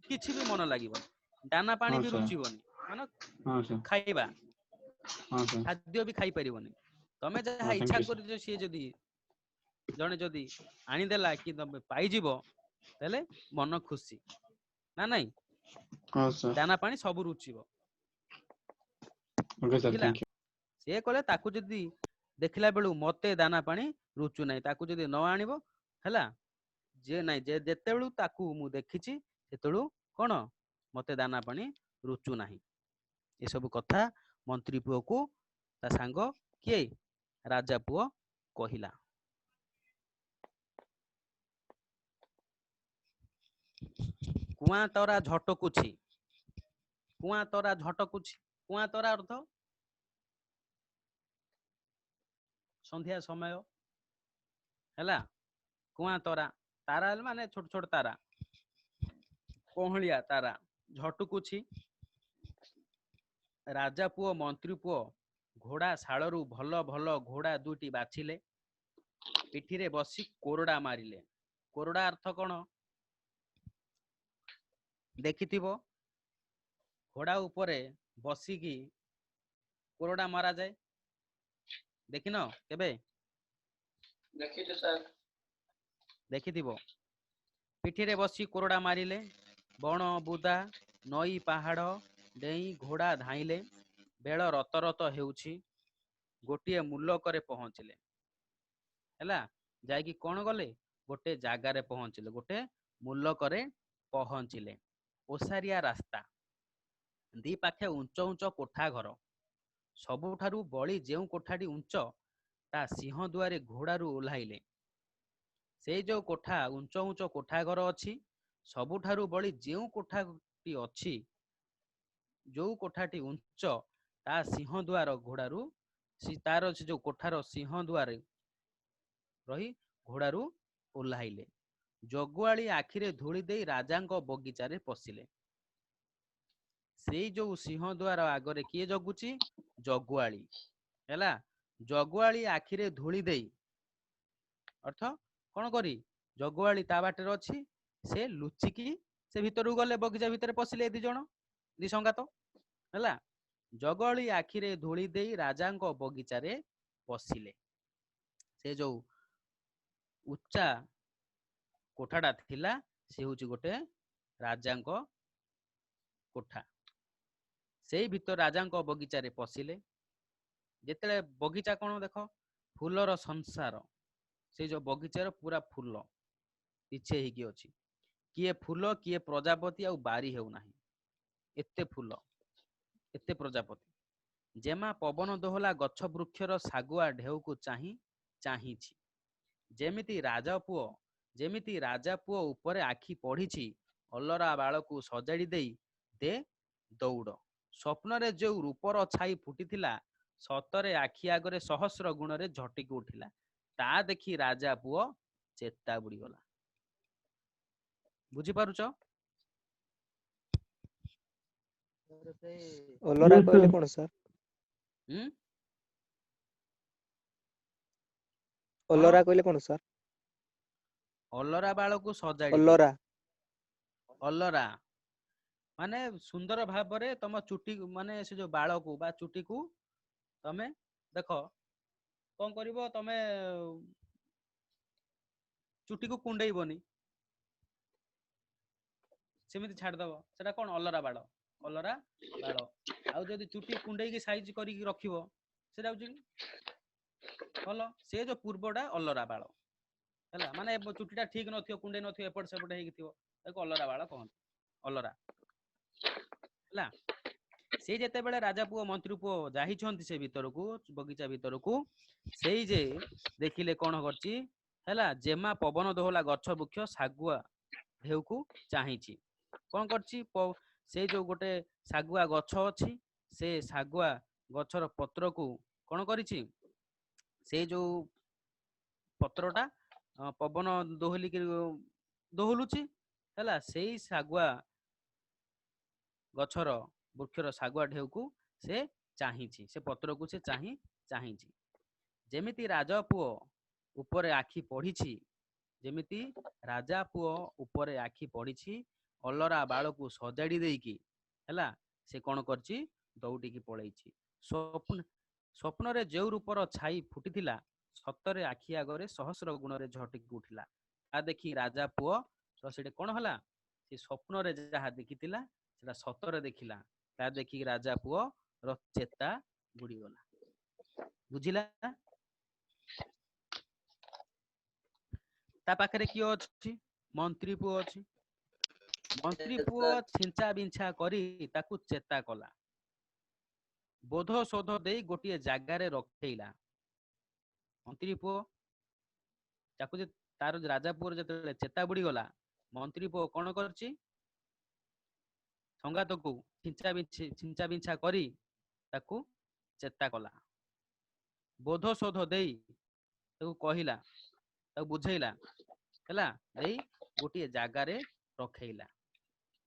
କିଛି ବି ମନ ଲାଗିବନି, ଦାନା ପାଣି ହଁ ବି ସାର୍। ରୁଚିବନି, ମାନେ ହଁ ସାର୍। ଖାଇବା ହଁ ସାର୍। ଖାଦ୍ୟ ବି ଖାଇପାରିବନି। ତମେ ଯାହା ହଁ ଥ୍ୟାଙ୍କ ଇଚ୍ଛା ୟୁ ସାର୍। କରିଛ, ସିଏ ଯଦି ଜଣେ ଯଦି ଆଣିଦେଲା କି ତମେ ପାଇଯିବ, ତାହେଲେ ମନ ଖୁସି ନା ନାଇଁ? ହଁ ସାର୍। ଦାନା ପାଣି ସବୁ ରୁଚିବ। ଓକେ ସାର୍, ବୁଝିଲା? Thank you. ସିଏ କଲେ ତାକୁ ଯଦି ଦେଖିଲା ବେଳୁ ମତେ ଦାନା ପାଣି ରୁଚୁ ନାହିଁ, ତାକୁ ଯଦି ନ ଆଣିବ, ହେଲା, ଯେତେବେଳୁ ତାକୁ ମୁଁ ଦେଖିଛି ସେତେବେଳୁ କଣ ମତେ ଦାନା ପାଣି ରୁଚୁ ନାହିଁ। ଏସବୁ କଥା ମନ୍ତ୍ରୀ ପୁଅକୁ ତା ସାଙ୍ଗ କିଏ ରାଜା ପୁଅ କହିଲା। କୁଆଁ ତରା ଝଟକୁଛି, କୁଆଁ ତରା ଝଟକୁଛି, କୁଆଁ ତରା ଅର୍ଥ ସନ୍ଧ୍ୟା ସମୟ, ହେଲା, କୁଆଁ ତରା, ତାରା ହେଲେ ମାନେ ଛୋଟ ଛୋଟ ତାରା, କହଳିଆ ତାରା ଝଟକୁଛି। ରାଜା ପୁଅ ମନ୍ତ୍ରୀ ପୁଅ ଘୋଡା ଶାଳରୁ ଭଲ ଭଲ ଘୋଡା ଦୁଇଟି ବାଛିଲେ, ପିଠିରେ ବସି କୋରଡା ମାରିଲେ। କୋରଡା ଅର୍ଥ କଣ ଦେଖିଥିବ? ଘୋଡା ଉପରେ ବସିକି କୋରଡା ମରାଯାଏ, ଦେଖିନ କେବେ? ଦେଖିଛୁ ସାର୍। ଦେଖିଥିବ। ପିଠିରେ ବସି କୋରଡା ମାରିଲେ, ବଣ ବୁଦା ନଈ ପାହାଡ ଡେଇଁ ଘୋଡା ଧାଇଁଲେ, ବେଳ ରତ ରତ ହେଉଛି, ଗୋଟିଏ ମୁଲକରେ ପହଞ୍ଚିଲେ। ହେଲା, ଯାଇକି କଣ କଲେ? ଗୋଟେ ଜାଗାରେ ପହଞ୍ଚିଲେ, ଗୋଟେ ମୁଲକରେ ପହଞ୍ଚିଲେ। ଓସାରିଆ ରାସ୍ତା, ଦି ପାଖେ ଉଞ୍ଚ ଉଞ୍ଚ କୋଠା ଘର, ସବୁଠାରୁ ବଳି ଯେଉଁ କୋଠାଟି ଉଞ୍ଚ, ତା ସିଂହ ଦୁଆରେ ଘୋଡାରୁ ଓହ୍ଲାଇଲେ। ସେଇ ଯୋଉ କୋଠା ଉଞ୍ଚ ଉଞ୍ଚ କୋଠା ଘର ଅଛି, ସବୁଠାରୁ ବଳି ଯେଉଁ କୋଠାଟି ଅଛି, ଯୋଉ କୋଠାଟି ଉଞ୍ଚ, ତା ସିଂହ ଦୁଆର ଘୋଡାରୁ ତାର ସେ ଯୋଉ କୋଠାର ସିଂହ ଦୁଆରେ ରହି ଘୋଡାରୁ ଓହ୍ଲାଇଲେ। ଜଗୁଆଳି ଆଖିରେ ଧୂଳି ଦେଇ ରାଜାଙ୍କ ବଗିଚାରେ ପଶିଲେ। ସେଇ ଯୋଉ ସିଂହ ଦ୍ୱାର ଆଗରେ କିଏ ଜଗୁଛି? ଜଗୁଆଳି। ହେଲା, ଜଗୁଆଳି ଆଖିରେ ଧୂଳି ଦେଇ ଅର୍ଥ କଣ କରି? ଜଗୁଆଳି ତା ବାଟରେ ଅଛି, ସେ ଲୁଚିକି ସେ ଭିତରକୁ ଗଲେ, ବଗିଚା ଭିତରେ ପଶିଲେ ଦି ଜଣ, ଦି ସଙ୍ଗାତ। ହେଲା, ଜଗୁଆଳି ଆଖିରେ ଧୂଳି ଦେଇ ରାଜାଙ୍କ ବଗିଚାରେ ପଶିଲେ। ସେ ଯୋଉ ଉଚ୍ଚା କୋଠାଟା ଥିଲା, ସେ ହଉଛି ଗୋଟେ ରାଜାଙ୍କ କୋଠା। ସେଇ ଭିତରେ ରାଜାଙ୍କ ବଗିଚାରେ ପଶିଲେ। ଯେତେବେଳେ ବଗିଚା କଣ ଦେଖ, ଫୁଲର ସଂସାର। ସେଇ ଯୋଉ ବଗିଚାର ପୁରା ଫୁଲ ବିଛେଇ ହେଇକି ଅଛି। କିଏ ଫୁଲ, କିଏ ପ୍ରଜାପତି, ଆଉ ବାରି ହେଉନାହିଁ, ଏତେ ଫୁଲ, ଏତେ ପ୍ରଜାପତି। ଯେମା ପବନ ଦୋହଲା ଗଛ ବୃକ୍ଷର ଶାଗୁଆ ଢେଉକୁ ଚାହିଁଛି। ଯେମିତି ରାଜା ପୁଅ ଉପରେ ଆଖି ପଢିଛି, ଅଲରା ବାଳକୁ ସଜାଡ଼ି ଦେଇ ଦେ ଦୌଡ଼। ସ୍ୱପ୍ନରେ ଯେଉଁ ରୂପର ଛାଇ ଫୁଟିଥିଲା, ସତରେ ଆଖି ଆଗରେ ସହସ୍ର ଗୁଣରେ ଝଟିକି ଉଠିଲା। ତା ଦେଖି ରାଜା ପୁଅ ଚେତା ବୁଡିଗଲା। ବୁଝିପାରୁଛ? ଅଲରା Yes, କହିଲେ sir. କଣ ସାର୍? ହୁଁ? କଣ? ଅଲରା କହିଲେ କଣ ସାର୍? ଅଲରା ବାଳକୁ ସଜାଡ଼ି ଦେ। ଅଲରା। ଅଲରା ମାନେ ସୁନ୍ଦର ଭାବରେ ତମ ଚୁଟି, ମାନେ ସେ ଯୋଉ ବାଳକୁ ବା ଚୁଟିକୁ ତମେ ଦେଖ, କଣ କରିବ ତମେ? ଚୁଟିକୁ କୁଣ୍ଡେଇବନି, ସେମିତି ଛାଡିଦବ। ସେଟା କଣ? ଅଲରା ବାଳ। ଅଲରା ବାଳ। ଆଉ ଯଦି ଚୁଟି କୁଣ୍ଡେଇକି ସାଇଜ କରିକି ରଖିବ, ସେଟା ହଉଛି ଭଲ। ସେ ଯୋଉ ପୂର୍ବଟା ଅଲରା ବାଳ। ହେଲା, ମାନେ ଚୁଟିଟା ଠିକ ନଥିବ, କୁଣ୍ଡେଇ ନଥିବ, ଏପଟ ସେପଟ ହେଇକି ଥିବ, ତାକୁ ଅଲରା ବାଳ କହନ୍ତି। ଅଲରା। ହେଲା, ସେଇ ଯେତେବେଳେ ରାଜା ପୁଅ ମନ୍ତ୍ରୀ ପୁଅ ଯାଇଛନ୍ତି ସେ ଭିତରକୁ, ବଗିଚା ଭିତରକୁ, ସେଇ ଯେ ଦେଖିଲେ କଣ କରିଛି? ହେଲା, ଯେମା ପବନ ଦୋହଲା ଗଛ ବୃକ୍ଷ ଶାଗୁଆ ଢେଉକୁ ଚାହିଁଛି। କଣ କରିଛି? ସେଇ ଯୋଉ ଗୋଟେ ଶାଗୁଆ ଗଛ ଅଛି, ସେ ଶାଗୁଆ ଗଛର ପତ୍ରକୁ କଣ କରିଛି? ସେଇ ଯୋଉ ପତ୍ରଟା ପବନ ଦୋହଲିକି ଦୋହଲୁଛି। ହେଲା, ସେଇ ଶାଗୁଆ ଗଛର ବୃକ୍ଷର ଶାଗୁଆ ଢେଉକୁ ସେ ଚାହିଁଛି, ସେ ପତ୍ରକୁ ସେ ଚାହିଁଛି। ଯେମିତି ରାଜା ପୁଅ ଉପରେ ଆଖି ପଢିଛି, ଯେମିତି ରାଜା ପୁଅ ଉପରେ ଆଖି ପଡିଛି, ଅଲରା ବାଳକୁ ସଜାଡି ଦେଇକି, ହେଲା, ସେ କଣ କରିଛି? ଦୌଡ଼ିକି ପଳେଇଛି। ସ୍ୱପ୍ନରେ ଯେଉଁ ରୂପର ଛାଇ ଫୁଟିଥିଲା, ସତରେ ଆଖି ଆଗରେ ସହସ୍ର ଗୁଣରେ ଝଟିକି ଉଠିଲା। ତା ଦେଖି ରାଜା ପୁଅ ତ ସେଠି କଣ ହେଲା? ସେ ସ୍ୱପ୍ନରେ ଯାହା ଦେଖିଥିଲା, ସେଟା ସତରେ ଦେଖିଲା। ତା ଦେଖିକି ରାଜା ପୁଅ ର ଚେତା ବୁଡିଗଲା। ବୁଝିଲା? ତା ପାଖରେ କିଏ ଅଛି? ମନ୍ତ୍ରୀ ପୁଅ ଅଛି। ମନ୍ତ୍ରୀ ପୁଅ ଛିଞ୍ଚା ବିଞ୍ଛା କରି ତାକୁ ଚେତା କଲା। ବୋଧ ଶୋଧ ଦେଇ ଗୋଟିଏ ଜାଗାରେ ରଖେଇଲା। ମନ୍ତ୍ରୀ ପୁଅ ତାକୁ ତାର ରାଜା ପୁଅର ଯେତେବେଳେ ଚେତା ବୁଡିଗଲା, ମନ୍ତ୍ରୀ ପୁଅ କଣ କରିଛି? ସଙ୍ଗାତକୁ ଛିଞ୍ଚା ବିଞ୍ଛା କରି ତାକୁ ଚେତା କଲା। ବୋଧ ଶୋଧ ଦେଇ ତାକୁ କହିଲା, ତାକୁ ବୁଝେଇଲା, ହେଲା, ଦେଇ ଗୋଟିଏ ଜାଗାରେ ରଖେଇଲା।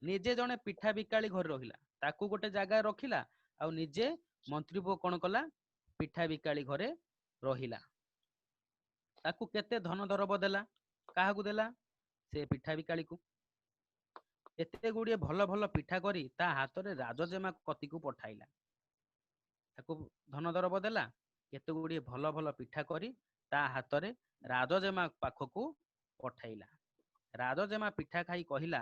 ନିଜେ ଜଣେ ପିଠା ବିକାଳି ଘରେ ରହିଲା। ତାକୁ ଗୋଟେ ଜାଗାରେ ରଖିଲା, ଆଉ ନିଜେ ମନ୍ତ୍ରୀ ପୁଅ କଣ କଲା? ପିଠା ବିକାଳି ଘରେ ରହିଲା। ତାକୁ କେତେ ଧନ ଦରବ ଦେଲା? କାହାକୁ ଦେଲା? ସେ ପିଠା ବିକାଳିକୁ। ଏତେ ଗୁଡିଏ ଭଲ ଭଲ ପିଠା କରି ତା ହାତରେ ରାଜଜେମା କତିକୁ ପଠାଇଲା। ତାକୁ ଧନ ଦରବ ଦେଲା, କେତେ ଗୁଡିଏ ଭଲ ଭଲ ପିଠା କରି ତା ହାତରେ ରାଜଜେମା ପାଖକୁ ପଠାଇଲା। ରାଜଜେମା ପିଠା ଖାଇ କହିଲା,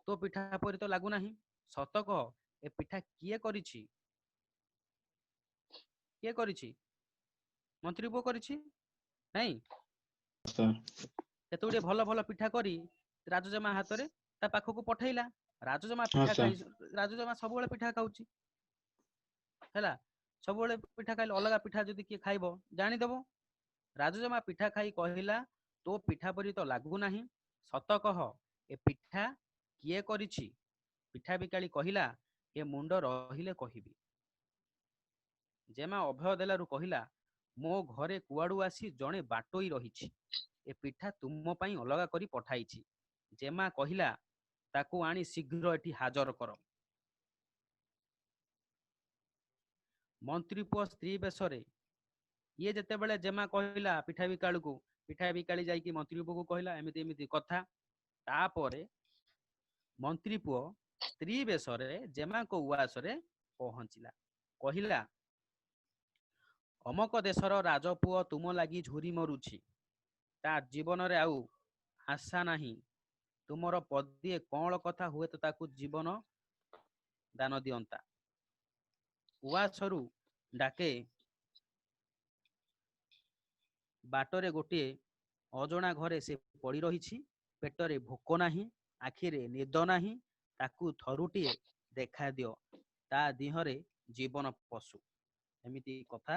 ତୋ ପିଠା ପରି ତ ଲାଗୁନାହିଁ। ସତ କହ, ଏ ପିଠା କିଏ କରିଛି? କିଏ କରିଛି? ମନ୍ତ୍ରୀ ପୁଅ କରିଛି, ନାଇଁ? କେତେ ଗୁଡିଏ ଭଲ ଭଲ ପିଠା କରି ରାଜଜେମା ହାତରେ ତା ପାଖକୁ ପଠେଇଲା। ରାଜଜେମା ହଁ ପିଠା ଖାଇ, ସାର୍। ରାଜଜେମା ସବୁବେଳେ ପିଠା ଖାଉଛି। ହେଲା, ସବୁବେଳେ ପିଠା ଖାଇଲେ, ଅଲଗା ପିଠା ଯଦି କିଏ ଖାଇବ ଜାଣିଦବ। ରାଜଜେମା ପିଠା ଖାଇ କହିଲା, ତୋ ପିଠା ପରି ତ ଲାଗୁନାହିଁ। ସତ କହ, ଏ ପିଠା କିଏ କରିଛି? ପିଠା ବିକାଳି କହିଲା, ଏ ମୁଣ୍ଡ ରହିଲେ କହିବି। ଯେମା ଅଭୟ ଦେଲାରୁ କହିଲା, ମୋ ଘରେ କୁଆଡୁ ଆସି ଜଣେ ବାଟୋଇ ରହିଛି। ଏ ପିଠା ତୁମ ପାଇଁ ଅଲଗା କରି ପଠାଇଛି। ଜେମା କହିଲା, ତାକୁ ଆଣି ଶୀଘ୍ର ଏଠି ହାଜର କର। ମନ୍ତ୍ରୀ ପୁଅ ସ୍ତ୍ରୀ ବେଶରେ ଇଏ ଯେତେବେଳେ ଜେମା କହିଲା ପିଠା ବିକାଳକୁ, ପିଠା ବିକାଳି ଯାଇକି ମନ୍ତ୍ରୀ ପୁଅକୁ କହିଲା ଏମିତି ଏମିତି କଥା। ତାପରେ ମନ୍ତ୍ରୀ ପୁଅ ସ୍ତ୍ରୀ ବେଶରେ ଜେମାଙ୍କ ଉଆସରେ ପହଞ୍ଚିଲା। କହିଲା, ଅମକ ଦେଶର ରାଜପୁଅ ତୁମ ଲାଗି ଝୁରି ମରୁଛି। ତା ଜୀବନରେ ଆଉ ଆଶା ନାହିଁ। ତୁମର ପଦିଏ କଅଁଳ କଥା ହୁଏତ ତାକୁ ଜୀବନ ଦାନ ଦିଅନ୍ତା। ଉଆସରୁ ଡାକେ, ବାଟରେ ଗୋଟିଏ ଅଜଣା ଘରେ ସେ ପଡ଼ି ରହିଛି। ପେଟରେ ଭୋକ ନାହିଁ, ଆଖିରେ ନିଦ ନାହିଁ। ତାକୁ ଥରୁଟିଏ ଦେଖା ଦିଅ, ତା ଦିହରେ ଜୀବନ ପଶୁ। ଏମିତି କଥା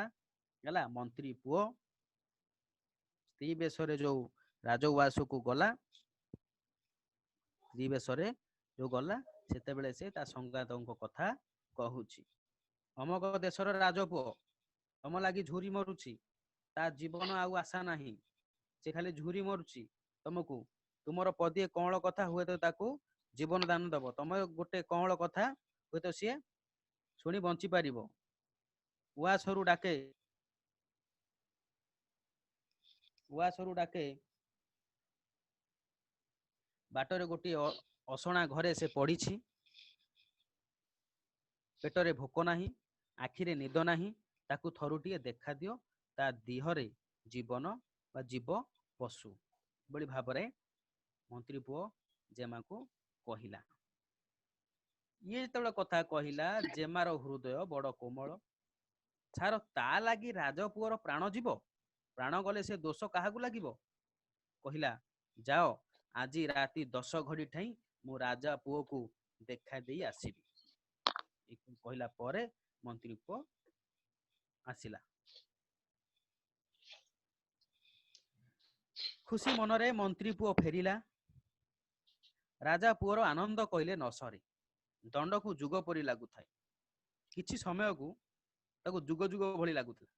ହେଲା। ମନ୍ତ୍ରୀ ପୁଅ ସ୍ତ୍ରୀ ବେଶରେ ଯୋଉ ରାଜ ଉଆସକୁ ଗଲା, ସ୍ତ୍ରୀ ବେଶରେ ଯୋଉ ଗଲା, ସେତେବେଳେ ସେ ତା ସଙ୍ଗାତଙ୍କ କଥା କହୁଛି। ଅମକ ଦେଶର ରାଜପୁଅ ତମ ଲାଗି ଝୁରି ମରୁଛି। ତା ଜୀବନ ଆଉ ଆଶା ନାହିଁ। ସେ ଖାଲି ଝୁରି ମରୁଛି ତମକୁ। ତୁମର ପଦିଏ କଅଁଳ କଥା ହୁଏତ ତାକୁ ଜୀବନ ଦାନ ଦବ। ତମେ ଗୋଟେ କଅଁଳ କଥା ହୁଏତ ସିଏ ଶୁଣି ବଞ୍ଚି ପାରିବ। ଉଆସରୁ ଡାକେ, ଉଆସରୁ ଡାକେ, ବାଟରେ ଗୋଟିଏ ଅସଣା ଘରେ ସେ ପଡ଼ିଛି। ପେଟରେ ଭୋକ ନାହିଁ, ଆଖିରେ ନିଦ ନାହିଁ। ତାକୁ ଥରୁଟିଏ ଦେଖା ଦିଅ, ତା ଦିହରେ ଜୀବନ ବା ଜୀବ ପଶୁ। ଏଭଳି ଭାବରେ ମନ୍ତ୍ରୀ ପୁଅ ଜେମାକୁ କହିଲା। ଇଏ ଯେତେବେଳେ କଥା କହିଲା, ଜେମାର ହୃଦୟ ବଡ଼ କୋମଳ। ଛାର, ତା ଲାଗି ରାଜପୁଅର ପ୍ରାଣ ଯିବ। ପ୍ରାଣ ଗଲେ ସେ ଦୋଷ କାହାକୁ ଲାଗିବ? କହିଲା, ଯାଅ, ଆଜି ରାତି 10 ଘଡ଼ି ଠାଇଁ ମୁଁ ରାଜା ପୁଅକୁ ଦେଖା ଦେଇ ଆସିବି। କହିଲା ପରେ ମନ୍ତ୍ରୀ ପୁଅ ଆସିଲା। ଖୁସି ମନରେ ମନ୍ତ୍ରୀ ପୁଅ ଫେରିଲା। ରାଜା ପୁଅର ଆନନ୍ଦ କହିଲେ ନ ସରେ। ଦଣ୍ଡକୁ ଯୁଗ ପରି ଲାଗୁଥାଏ। କିଛି ସମୟକୁ ତାକୁ ଯୁଗ ଯୁଗ ଭଳି ଲାଗୁଥିଲା।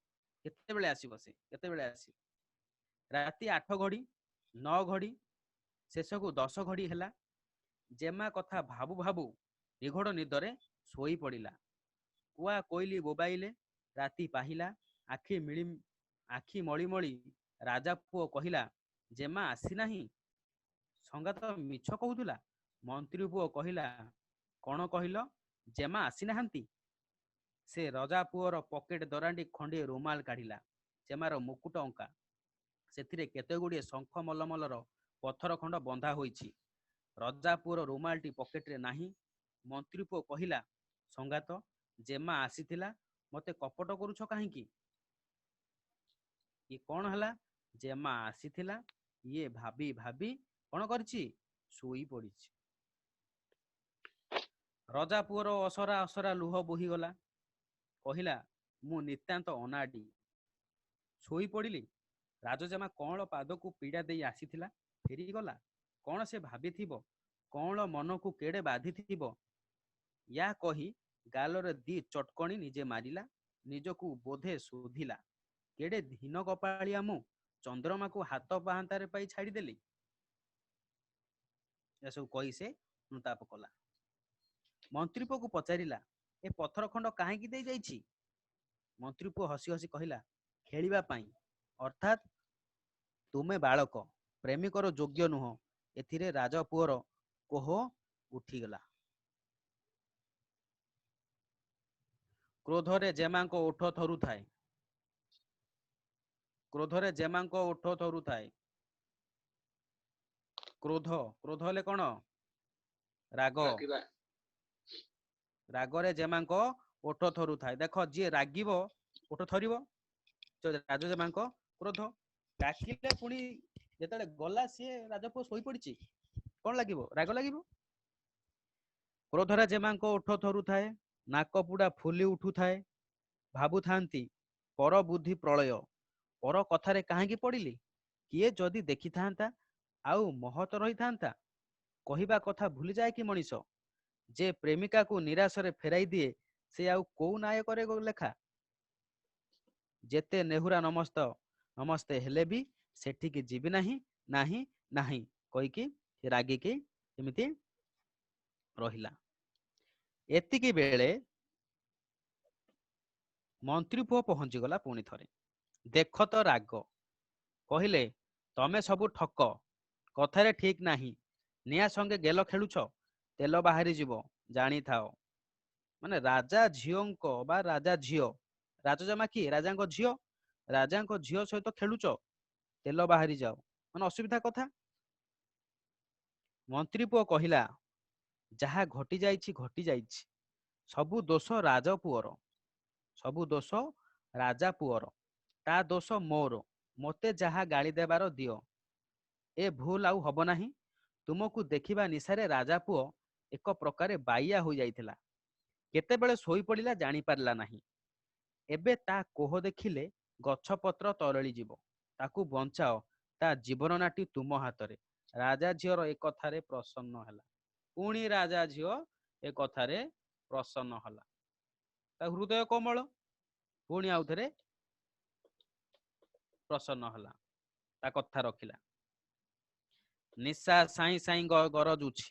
କେତେବେଳେ ଆସିବ ସେ, କେତେବେଳେ ଆସିବ? ରାତି 8 ଘଡ଼ି, 9 ଘଡ଼ି, ଶେଷକୁ 10 ଘଡ଼ି ହେଲା। ଜେମା କଥା ଭାବୁ ଭାବୁ ନିଘୋଡ଼ ନିଦରେ ଶୋଇ ପଡ଼ିଲା। କୁଆ କୋଇଲି ବୋବାଇଲେ, ରାତି ପାହିଲା। ଆଖି ମଳି ମଳି ରାଜା ପୁଅ କହିଲା, ଜେମା ଆସିନାହିଁ। ସଙ୍ଗାତ ମିଛ କହୁଥିଲା। ମନ୍ତ୍ରୀ ପୁଅ କହିଲା, କଣ କହିଲ? ଜେମା ଆସିନାହାନ୍ତି? ସେ ରଜା ପୁଅର ପକେଟ ଦରାଣ୍ଡି ଖଣ୍ଡିଏ ରୁମାଲ କାଢ଼ିଲା। ଜେମାର ମୁକୁଟ ଅଙ୍କା। ସେଥିରେ କେତେଗୁଡ଼ିଏ ଶଙ୍ଖ ମଲମଲର ପଥର ଖଣ୍ଡ ବନ୍ଧା ହୋଇଛି। ରଜା ପୁଅର ରୁମାଲଟି ପକେଟରେ ନାହିଁ। ମନ୍ତ୍ରୀ ପୁଅ କହିଲା, ସଙ୍ଗାତ, ଜେମା ଆସିଥିଲା। ମତେ କପଟ କରୁଛ କାହିଁକି? ଇଏ କଣ ହେଲା? ଜେମା ଆସିଥିଲା। ଇଏ ଭାବି ଭାବି କଣ କରିଛି? ଶୋଇ ପଡ଼ିଛି। ରଜା ପୁଅର ଅସରା ଅସରା ଲୁହ ବୋହିଗଲା। କହିଲା, ମୁଁ ନିତାନ୍ତ ଅନାଡ଼ି। ଶୋଇ ପଡ଼ିଲି। ରାଜଜେମା କଅଁଳ ପାଦକୁ ପୀଡ଼ା ଦେଇ ଆସିଥିଲା, ଫେରିଗଲା। କଣ ସେ ଭାବିଥିବ? କଅଁଳ ମନକୁ କେଡ଼େ ବାଧିଥିବ? ୟା କହି ଗାଲରେ 2 ଚଟକଣି ନିଜେ ମାରିଲା। ନିଜକୁ ବୋଧେ ଶୋଧିଲା। କେଡ଼େ ଧୀନ କପାଳିଆ ମୁଁ, ଚନ୍ଦ୍ରମାକୁ ହାତ ପାହାନ୍ତାରେ ପାଇ ଛାଡ଼ିଦେଲି। ଏସବୁ କହି ସେ ଅନୁତାପ କଲା। ମନ୍ତ୍ରୀ ପୁଅକୁ ପଚାରିଲା, ଏ ପଥର ଖଣ୍ଡ କାହିଁକି ଦେଇ ଯାଇଛି? ମନ୍ତ୍ରୀ ପୁଅ ହସି ହସି କହିଲା, ଖେଳିବା ପାଇଁ। ଅର୍ଥାତ୍ ତୁମେ ବାଳକ, ପ୍ରେମିକର ଯୋଗ୍ୟ ନୁହଁ। ଏଥିରେ ରାଜପୁଅର କୋହ ଉଠିଗଲା। କ୍ରୋଧରେ ଜେମାଙ୍କ ଓଠ ଥରୁଥାଏ। କ୍ରୋଧରେ ଜେମାଙ୍କ ଓଠ ଥରୁଥାଏ। କ୍ରୋଧ, କ୍ରୋଧ ହେଲେ କଣ? ରାଗ। ରାଗରେ ଜେମାଙ୍କ ଓଠ ଥରୁଥାଏ। ଦେଖ, ଯିଏ ରାଗିବ ଓଠ ଥରିବ। ରାଜଜେମାଙ୍କ କ୍ରୋଧ। ଡାକିଲେ ପୁଣି ଯେତେବେଳେ ଗଲା, ସିଏ ରାଜପୁଅ ଶୋଇପଡ଼ିଛି, କଣ ଲାଗିବ? ରାଗ ଲାଗିବ। କ୍ରୋଧରେ ଜେମାଙ୍କ ଓଠ ଥରୁଥାଏ। ନାକ ପୁଡ଼ା ଫୁଲି ଉଠୁଥାଏ। ଭାବୁଥାନ୍ତି, ପର ବୁଦ୍ଧି ପ୍ରଳୟ। ପର କଥାରେ କାହିଁକି ପଡ଼ିଲି? କିଏ ଯଦି ଦେଖିଥାନ୍ତା, ଆଉ ମହତ ରହିଥାନ୍ତା। କହିବା କଥା ଭୁଲିଯାଏ କି ମଣିଷ? ଯେ ପ୍ରେମିକାକୁ ନିରାଶରେ ଫେରାଇ ଦିଏ, ସେ ଆଉ କୋଉ ନାୟକରେ ଲେଖା? ଯେତେ ନେହୁରା ନମସ୍ତେ ହେଲେ ବି ସେଠିକି ଯିବି ନାହିଁ। ନାହିଁ ନାହିଁ କହିକି ସେ ରାଗିକି ଏମିତି ରହିଲା। ଏତିକି ବେଳେ ମନ୍ତ୍ରୀ ପୁଅ ପହଞ୍ଚିଗଲା ପୁଣି ଥରେ। ଦେଖ ତ ରାଗ, କହିଲେ ତମେ ସବୁ ଠକ, କଥାରେ ଠିକ ନାହିଁ, ନିଆଁ ସଙ୍ଗେ ଗେଲ ଖେଳୁଛ, ତେଲ ବାହାରି ଯିବ, ଜାଣିଥାଅ। ମାନେ ରାଜା ଝିଅଙ୍କ ବା ରାଜା ଝିଅ, ରାଜଜମା କିଏ? ରାଜାଙ୍କ ଝିଅ, ରାଜାଙ୍କ ଝିଅ ସହିତ ଖେଳୁଛ, ତେଲ ବାହାରି ଯାଉ, ମାନେ ଅସୁବିଧା କଥା। ମନ୍ତ୍ରୀ ପୁଅ କହିଲା, ଯାହା ଘଟି ଯାଇଛି ଘଟି ଯାଇଛି, ସବୁ ଦୋଷ ରାଜପୁଅର, ସବୁ ଦୋଷ ରାଜା ପୁଅର, ତା ଦୋଷ ମୋର, ମୋତେ ଯାହା ଗାଳି ଦେବାର ଦିଅ, ଏ ଭୁଲ ଆଉ ହବ ନାହିଁ। ତୁମକୁ ଦେଖିବା ନିଶାରେ ରାଜା ପୁଅ ଏକ ପ୍ରକାରେ ବାଇଆ ହୋଇଯାଇଥିଲା, କେତେବେଳେ ଶୋଇପଡ଼ିଲା ଜାଣିପାରିଲା ନାହିଁ। ଏବେ ତା କୋହ ଦେଖିଲେ ଗଛପତ୍ର ତରଳି ଯିବ, ତାକୁ ବଞ୍ଚାଅ, ତା ଜୀବନ ନାଟି ତୁମ ହାତରେ। ରାଜା ଝିଅର ଏ କଥାରେ ପ୍ରସନ୍ନ ହେଲା। ପୁଣି ରାଜା ଝିଅ ଏ କଥାରେ ପ୍ରସନ୍ନ ହେଲା, ତା ହୃଦୟ କୋମଳ, ପୁଣି ଆଉଥରେ ପ୍ରସନ୍ନ ହେଲା, ତା କଥା ରଖିଲା। ନିଶା ସାଇଁ ସାଇଁ ଗରଜୁଛି,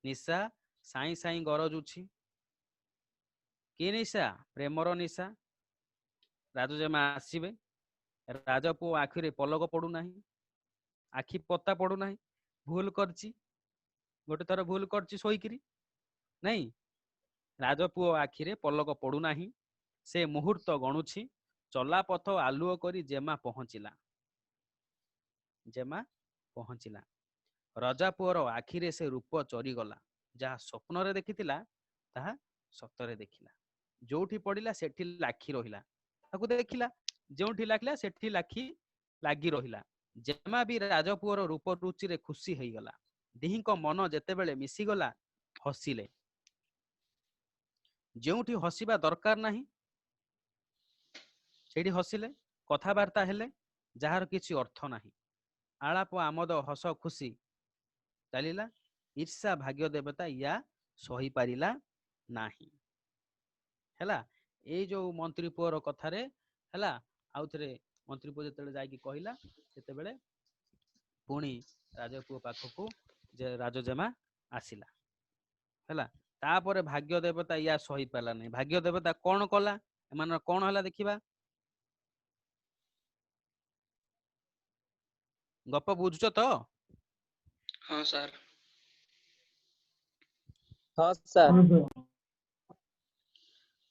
ନିଶା ସାଇଁ ସାଇଁ ଗରଜୁଛି। କି ନିଶା? ପ୍ରେମର ନିଶା। ରାଜଜେମା ଆସିବେ, ରାଜପୁଅ ଆଖିରେ ପଲକ ପଡୁନାହିଁ, ଆଖି ପତା ପଡୁନାହିଁ, ଭୁଲ କରିଛି, ଗୋଟେ ଥର ଭୁଲ କରିଛି ଶୋଇକିରି, ନାଇଁ, ରାଜପୁଅ ଆଖିରେ ପଲକ ପଡୁନାହିଁ। ସେ ମୁହୂର୍ତ୍ତ ଗଣୁଛି, ଚଲାପଥ ଆଲୁଅ କରି ଜେମା ପହଞ୍ଚିଲା, ଜେମା ପହଞ୍ଚିଲା। ରଜାପୁଅର ଆଖିରେ ସେ ରୂପ ଚରିଗଲା, ଯାହା ସ୍ୱପ୍ନରେ ଦେଖିଥିଲା ତାହା ସତରେ ଦେଖିଲା। ଯୋଉଠି ପଡ଼ିଲା ସେଠି ଲାଖି ରହିଲା, ତାକୁ ଦେଖିଲା, ଯେଉଁଠି ଲାଗିଲା ସେଠି ଲାଖି ଲାଗି ରହିଲା। ଜେମା ବି ରାଜପୁଅର ରୂପ ରୁଚିରେ ଖୁସି ହେଇଗଲା। ଦିହିଙ୍କ ମନ ଯେତେବେଳେ ମିଶିଗଲା, ହସିଲେ। ଯେଉଁଠି ହସିବା ଦରକାର ନାହିଁ ସେଇଠି ହସିଲେ, କଥାବାର୍ତ୍ତା ହେଲେ, ଯାହାର କିଛି ଅର୍ଥ ନାହିଁ। ଆଳାପ ଆମୋଦ ହସ ଖୁସି ଚାଲିଲା। ଈର୍ଷା ଭାଗ୍ୟ ଦେବତା ୟା ସହିପାରିଲା ନାହିଁ। ହେଲା, ଏଇ ଯୋଉ ମନ୍ତ୍ରୀ ପୁଅର କଥାରେ ହେଲା, ଆଉଥରେ ମନ୍ତ୍ରୀ ପୁଅ ଯେତେବେଳେ ଯାଇକି କହିଲା, ସେତେବେଳେ ପୁଣି ରାଜପୁଅ ପାଖକୁ ଯେ ରାଜଜେମା ଆସିଲା। ହେଲା, ତାପରେ ଭାଗ୍ୟ ଦେବତା ୟା ସହିପାରିଲା ନାହିଁ। ଭାଗ୍ୟ ଦେବତା କଣ କଲା, ଏମାନଙ୍କର କଣ ହେଲା ଦେଖିବା। ଗପ ବୁଝୁଛ ତ? ହଁ ସାର୍। ହଁ ସାର୍।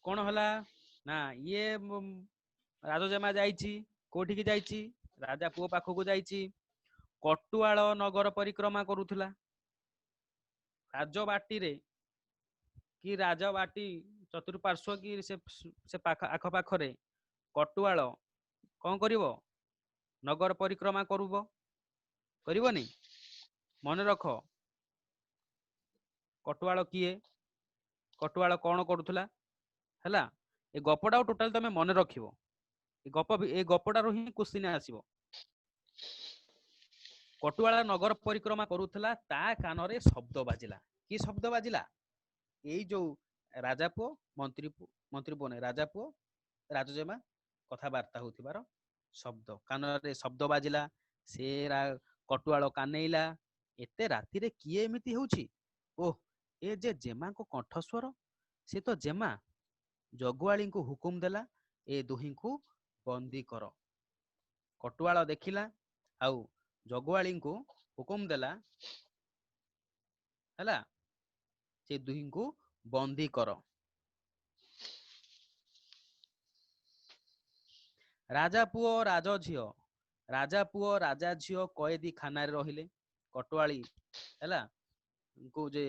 କଣ ହେଲା ନା, ଇଏ ରାଜଜେମା ଯାଇଛି, କୋଉଠିକି ଯାଇଛି? ରାଜା ପୁଅ ପାଖକୁ ଯାଇଛି। କଟୁଆଳ ନଗର ପରିକ୍ରମା କରୁଥିଲା। ରାଜବାଟିରେ କି ରାଜବାଟି ଚତୁଃପାର୍ଶ୍ୱ କି ସେ ଆଖପାଖରେ କଟୁଆଳ କଣ କରିବ? ନଗର ପରିକ୍ରମା କରିବନି? ମନେ ରଖ, କଟୁଆଳ କିଏ, କଟୁଆଳ କଣ କରୁଥିଲା? ହେଲା, ଏ ଗପଟାକୁ ଟୋଟାଲ ତମେ ମନେ ରଖିବ। ଏ ଗପଟାରୁ ହିଁ କୋଶ୍ଚିନ୍ ଆସିବ। କଟୁଆଳ ନଗର ପରିକ୍ରମା କରୁଥିଲା, ତା କାନରେ ଶବ୍ଦ ବାଜିଲା। କି ଶବ୍ଦ ବାଜିଲା? ଏଇ ଯୋଉ ରାଜା ପୁଅ, ମନ୍ତ୍ରୀ ପୁଅ ନାହିଁ, ରାଜା ପୁଅ ରାଜଜେମା କଥାବାର୍ତ୍ତା ହଉଥିବାର ଶବ୍ଦ କାନରେ ଶବ୍ଦ ବାଜିଲା। ସେ କଟୁଆଳ କାନେଇଲା, ଏତେ ରାତିରେ କିଏ ଏମିତି ହେଉଛି? ଓହ, ଏ ଯେ ଜେମାଙ୍କ କଣ୍ଠସ୍ୱର, ସେ ତ ଜେମା। ଜଗୁଆଳୀଙ୍କୁ ହୁକୁମ ଦେଲା, ଏ ଦୁହିଁଙ୍କୁ ବନ୍ଦୀ କର। କଟୁଆଳ ଦେଖିଲା, ଆଉ ଜଗୁଆଳୀଙ୍କୁ ହୁକୁମ ଦେଲା, ହେଲା, ସେ ଦୁହିଁଙ୍କୁ ବନ୍ଦୀ କର। ରାଜା ପୁଅ ରାଜ ଝିଅ, ରାଜା ପୁଅ ରାଜା ଝିଅ କଏଦୀ ଖାନାରେ ରହିଲେ। କଟୁଆଳି ହେଲା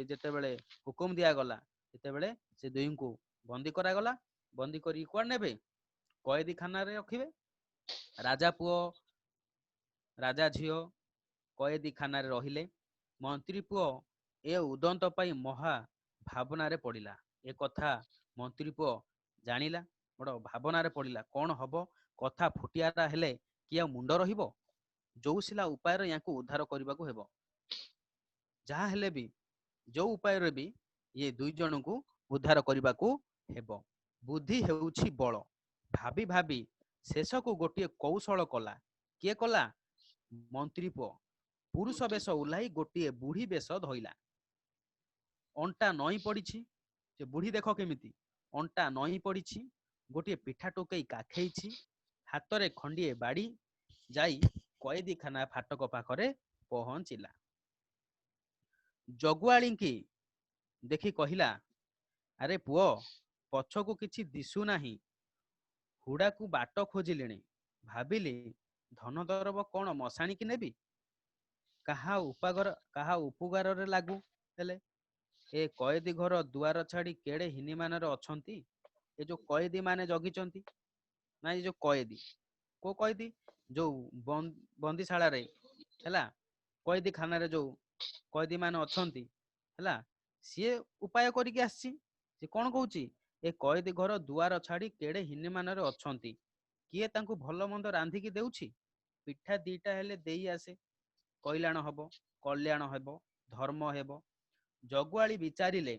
ଯେତେବେଳେ ହୁକୁମ ଦିଆଗଲା, ସେତେବେଳେ ସେ ଦୁହିଁଙ୍କୁ ବନ୍ଦୀ କରାଗଲା। ବନ୍ଦୀ କରି କୁଆଡେ ନେବେ? କଏଦୀ ଖାନାରେ ରଖିବେ। ରାଜା ପୁଅ ରାଜା ଝିଅ କଏଦୀ ଖାନାରେ ରହିଲେ। ମନ୍ତ୍ରୀ ପୁଅ ଏ ଉଦନ୍ତ ପାଇଁ ମହା ଭାବନାରେ ପଡ଼ିଲା। ଏ କଥା ମନ୍ତ୍ରୀ ପୁଅ ଜାଣିଲା, ବଡ ଭାବନାରେ ପଡ଼ିଲା। କଣ ହବ? କଥା ଫୁଟିଆଟା ହେଲେ କି ଆଉ ମୁଣ୍ଡ ରହିବ? ଯୋଉସିଲା ଉପାୟରେ ୟାଙ୍କୁ ଉଦ୍ଧାର କରିବାକୁ ହେବ। ଯାହା ହେଲେ ବି ଯୋଉ ଉପାୟରେ ବି ଇଏ ଦୁଇ ଜଣଙ୍କୁ ଉଦ୍ଧାର କରିବାକୁ ହେବ। ବୁଦ୍ଧି ହେଉଛି ବଳ। ଭାବି ଭାବି ଶେଷକୁ ଗୋଟିଏ କୌଶଳ କଲା। କିଏ କଲା? ମନ୍ତ୍ରୀ ପୁଅ ପୁରୁଷ ବେଶ ଓହ୍ଲାଇ ଗୋଟିଏ ବୁଢୀ ବେଶ ଧଇଲା। ଅଣ୍ଟା ନଇଁ ପଡିଛି, ସେ ବୁଢୀ ଦେଖ କେମିତି ଅଣ୍ଟା ନଇଁ ପଡିଛି, ଗୋଟିଏ ପିଠା ଟୋକେଇ କାଖେଇଛି, ହାତରେ ଖଣ୍ଡିଏ ବାଡି, ଯାଇ କଏଦୀଖାନା ଫାଟକ ପାଖରେ ପହଞ୍ଚିଲା। ଜଗୁଆଳିଙ୍କି ଦେଖି କହିଲା, ଆରେ ପୁଅ, ପଛକୁ କିଛି ଦିଶୁ ନାହିଁ, ହୁଡାକୁ ବାଟ ଖୋଜିଲିଣି, ଭାବିଲି ଧନ ଦରବ କଣ ମଶାଣିକି ନେବି, କାହା ଉପକାରରେ ଲାଗୁ। ହେଲେ ଏ କଏଦୀ ଘର ଦୁଆର ଛାଡି କେଡେ ହିନିମାନରେ ଅଛନ୍ତି। ଏ ଯୋଉ କଏଦୀ ମାନେ ଜଗିଛନ୍ତି, ନା ଏ ଯୋଉ କଏଦୀ, କୋଉ କଏଦୀ, ଯୋଉ ବନ୍ଦିଶାଳାରେ ହେଲା, କଏଦୀ ଖାନାରେ ଯୋଉ କଏଦୀ ମାନେ ଅଛନ୍ତି ହେଲା, ସିଏ ଉପାୟ କରିକି ଆସିଛି। ସେ କଣ କହୁଛି, ଏ କଏଦୀ ଘର ଦୁଆର ଛାଡି କେଡେ ହିନିମାନରେ ଅଛନ୍ତି, କିଏ ତାଙ୍କୁ ଭଲ ମନ୍ଦ ରାନ୍ଧିକି ଦେଉଛି, ପିଠା ଦିଟା ହେଲେ ଦେଇ ଆସେ, କଲ୍ୟାଣ ହବ, କଲ୍ୟାଣ ହେବ, ଧର୍ମ ହେବ। ଜଗୁଆଳି ବିଚାରିଲେ,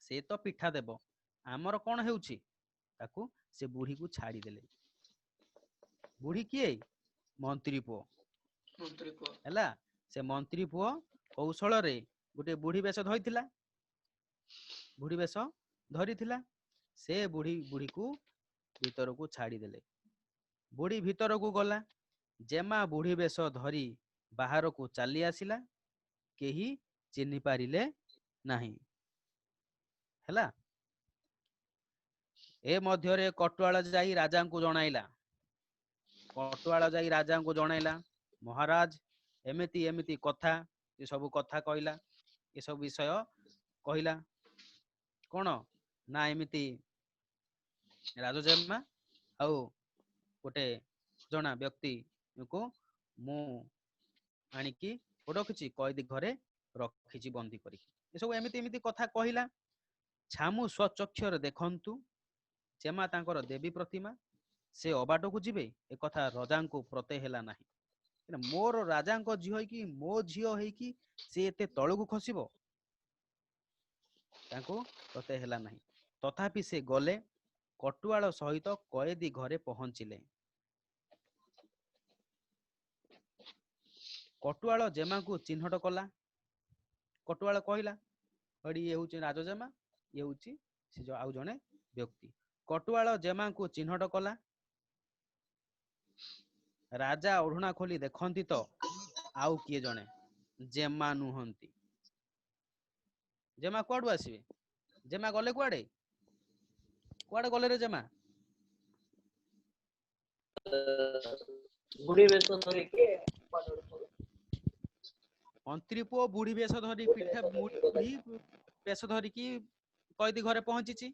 ସେ ତ ପିଠା ଦେବ, ଆମର କଣ ହେଉଛି, ତାକୁ ସେ ବୁଢୀକୁ ଛାଡିଦେଲେ। ବୁଢୀ କିଏ, ମନ୍ତ୍ରୀ ପୁଅ ମନ୍ତ୍ରୀ ପୁଅ। ହେଲା। ସେ ମନ୍ତ୍ରୀ ପୁଅ କୌଶଳରେ ଗୋଟେ ବୁଢୀ ବେଶ ଧରିଥିଲା, ବୁଢୀ ବେଶ ଧରିଥିଲା। ସେ ବୁଢୀକୁ ଭିତରକୁ ଛାଡିଦେଲେ। ବୁଢୀ ଭିତରକୁ ଗଲା, ଜେମା ବୁଢୀ ବେଶ ଧରି ବାହାରକୁ ଚାଲି ଆସିଲା, କେହି ଚିହ୍ନି ପାରିଲେ ନାହିଁ। ହେଲା। ଏ ମଧ୍ୟରେ କଟୁଆଳ ଯାଇ ରାଜାଙ୍କୁ ଜଣାଇଲା, ମହାରାଜ ଏମିତି ଏମିତି କଥା, ଏସବୁ କଥା କହିଲା, ଏସବୁ ବିଷୟ କହିଲା। କଣ ନା ଏମିତି ରାଜଜେମା ଆଉ ଗୋଟେ ଜଣା ବ୍ୟକ୍ତିକୁ ମୁଁ ଆଣିକି ରଖିଛି, କଏଦୀ ଘରେ ରଖିଛି ବନ୍ଦୀ କରିକି, ଏସବୁ ଏମିତି ଏମିତି କଥା କହିଲା। ଛାମୁ ସ୍ୱଚକ୍ଷରେ ଦେଖନ୍ତୁ, ଜେମା ତାଙ୍କର ଦେବୀ ପ୍ରତିମା, ସେ ଅବାଟକୁ ଯିବେ, ଏକଥା ରଜାଙ୍କୁ ପ୍ରତ୍ୟୟ ହେଲା ନାହିଁ। ମୋର ରାଜାଙ୍କ ଝିଅ ହେଇକି, ମୋ ଝିଅ ହେଇକି ସେ ଏତେ ତଳକୁ ଖସିବ, ତାଙ୍କୁ ପ୍ରତ୍ୟୟ ହେଲା ନାହିଁ। ତଥାପି ସେ ଗଲେ, କଟୁଆଳ ସହିତ କଏଦୀ ଘରେ ପହଞ୍ଚିଲେ। କଟୁଆଳ ଜେମାକୁ ଚିହ୍ନଟ କଲା। କଟୁଆଳ କହିଲା, ଇଏ ହେଉଛି ରାଜଜେମା, ଇଏ ହେଉଛି ସେ ଆଉ ଜଣେ ବ୍ୟକ୍ତି। କଟୁଆଳ ଜେମାଙ୍କୁ ଚିହ୍ନଟ କଲା। ରାଜା ଓଢଣା ଖୋଲି ଦେଖନ୍ତି ତ ଆଉ କିଏ ଜଣେ ଜେମା ନୁହନ୍ତି। ଜେମା କୁଆଡୁ ଆସିବେ, ଜେମା ଗଲେ କୁଆଡେ, କୁଆଡେ ଗଲେ ରେ ଜେମା? ବୁଢୀ ବେଶ ଧରିକି ମନ୍ତ୍ରୀ ପୁଅ ବୁଢୀ ବେଶ ଧରି ବୁଢୀ ବେଶ ଧରିକି କଏଦୀ ଘରେ ପହଞ୍ଚିଛି।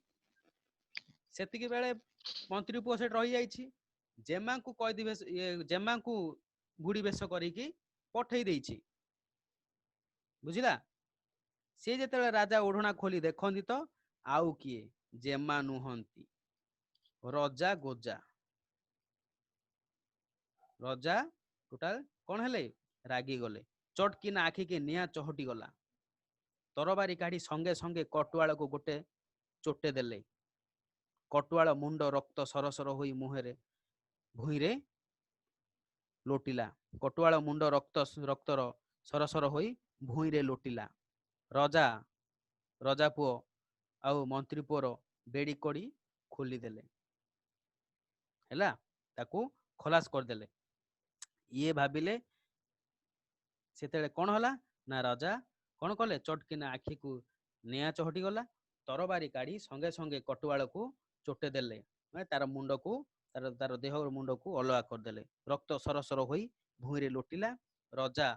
ସେତିକି ବେଳେ ମନ୍ତ୍ରୀ ପୁଅ ସେଠି ରହିଯାଇଛି। ଜେମାଙ୍କୁ ବୁଢୀ ବେଶ କରିକି ପଠେଇ ଦେଇଛି, ବୁଝିଲା। ସେ ଯେତେବେଳେ ରାଜା ଓଢଣା ଖୋଲି ଦେଖନ୍ତି ତ ଆଉ କିଏ, ଜେମା ନୁହନ୍ତି, ରଜା ଗୋଜା। ରଜା ଟୋଟାଲ କଣ ହେଲେ, ରାଗିଗଲେ। ଚଟକିନା ଆଖିକି ନିଆଁ ଚହଟି ଗଲା। ତରବାରୀ କାଢି ସଙ୍ଗେ ସଙ୍ଗେ କଟୁଆଳକୁ ଗୋଟେ ଚୋଟେ ଦେଲେ। କଟୁଆଳ ମୁଣ୍ଡ ରକ୍ତ ସରସର ହୋଇ ଭୂଇଁରେ ଲୋଟିଲା। କଟୁଆଳ ମୁଣ୍ଡ ରକ୍ତର ସରସର ହୋଇ ଭୂଇଁରେ ଲୋଟିଲା। ରଜା ପୁଅ ଆଉ ମନ୍ତ୍ରୀ ପୁଅର ବେଡି କଡ଼ି ଖୋଲିଦେଲେ, ହେଲା, ତାକୁ ଖଲାସ କରିଦେଲେ। ଇଏ ଭାବିଲେ, ସେତେବେଳେ କଣ ହେଲା ନା ରାଜା କଣ କଲେ, ଚଟକିନା ଆଖିକୁ ନିଆଁ ଚହଟି ଗଲା। ତରବାରୀ କାଢି ସଙ୍ଗେ ସଙ୍ଗେ କଟୁଆଳକୁ ଚୋଟେ ଦେଲେ, ତାର ମୁଣ୍ଡକୁ ତାର ଦେହ ମୁଣ୍ଡକୁ ଅଲଗା କରିଦେଲେ। ରକ୍ତ ସରସର ହୋଇ ଭୂଇଁରେ ଲୋଟିଲା। ରଜା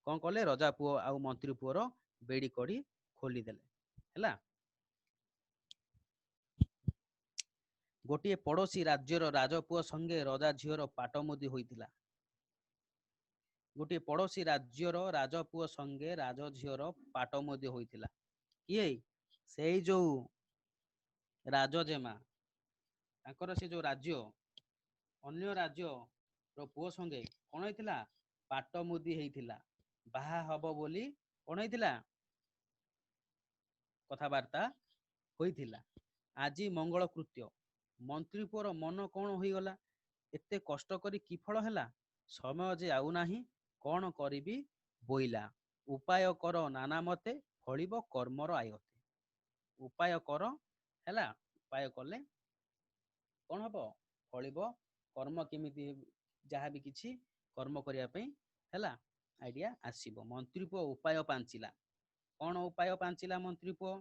କଣ କଲେ, ରଜା ପୁଅ ଆଉ ମନ୍ତ୍ରୀ ପୁଅର ବେଡି କଡ଼ି ଖୋଲିଦେଲେ, ହେଲା। ଗୋଟିଏ ପଡୋଶୀ ରାଜ୍ୟର ରାଜପୁଅ ସଙ୍ଗେ ରଜା ଝିଅର ପାଟମୁଦି ହୋଇଥିଲା। ଗୋଟିଏ ପଡୋଶୀ ରାଜ୍ୟର ରାଜପୁଅ ସଙ୍ଗେ ରାଜ ଝିଅର ପାଟମୁଦି ହୋଇଥିଲା। କିଏ, ସେଇ ଯୋଉ ରାଜଜେମା, ତାଙ୍କର ସେ ଯୋଉ ରାଜ୍ୟ, ଅନ୍ୟ ରାଜ୍ୟର ପୁଅ ସଙ୍ଗେ କଣ ହେଇଥିଲା, ପାଟମୁଦି ହେଇଥିଲା। ବାହା ହବ ବୋଲି କଣ ହେଇଥିଲା, କଥାବାର୍ତ୍ତା ହୋଇଥିଲା। ଆଜି ମଙ୍ଗଳ କୃତ୍ୟ। ମନ୍ତ୍ରୀ ପୁଅର ମନ କଣ ହୋଇଗଲା, ଏତେ କଷ୍ଟ କରି କି ଫଳ ହେଲା? ସମୟ ଯେ ଆଉ ନାହିଁ, କଣ କରିବି ବୋଇଲା। ଉପାୟ କର ନାନା ମତେ, ଫଳିବ କର୍ମର ଆୟତେ। ଉପାୟ କର, ହେଲା, ଉପାୟ କଲେ କଣ ହବ? ଫଳିବ କର୍ମ। କେମିତି? ଯାହାବି କିଛି କର୍ମ କରିବା ପାଇଁ, ହେଲା, ଆଇଡିଆ ଆସିବ। ମନ୍ତ୍ରୀ ପୁଅ ଉପାୟ ପାଞ୍ଚିଲା। କଣ ଉପାୟ ପାଞ୍ଚିଲା ମନ୍ତ୍ରୀ ପୁଅ?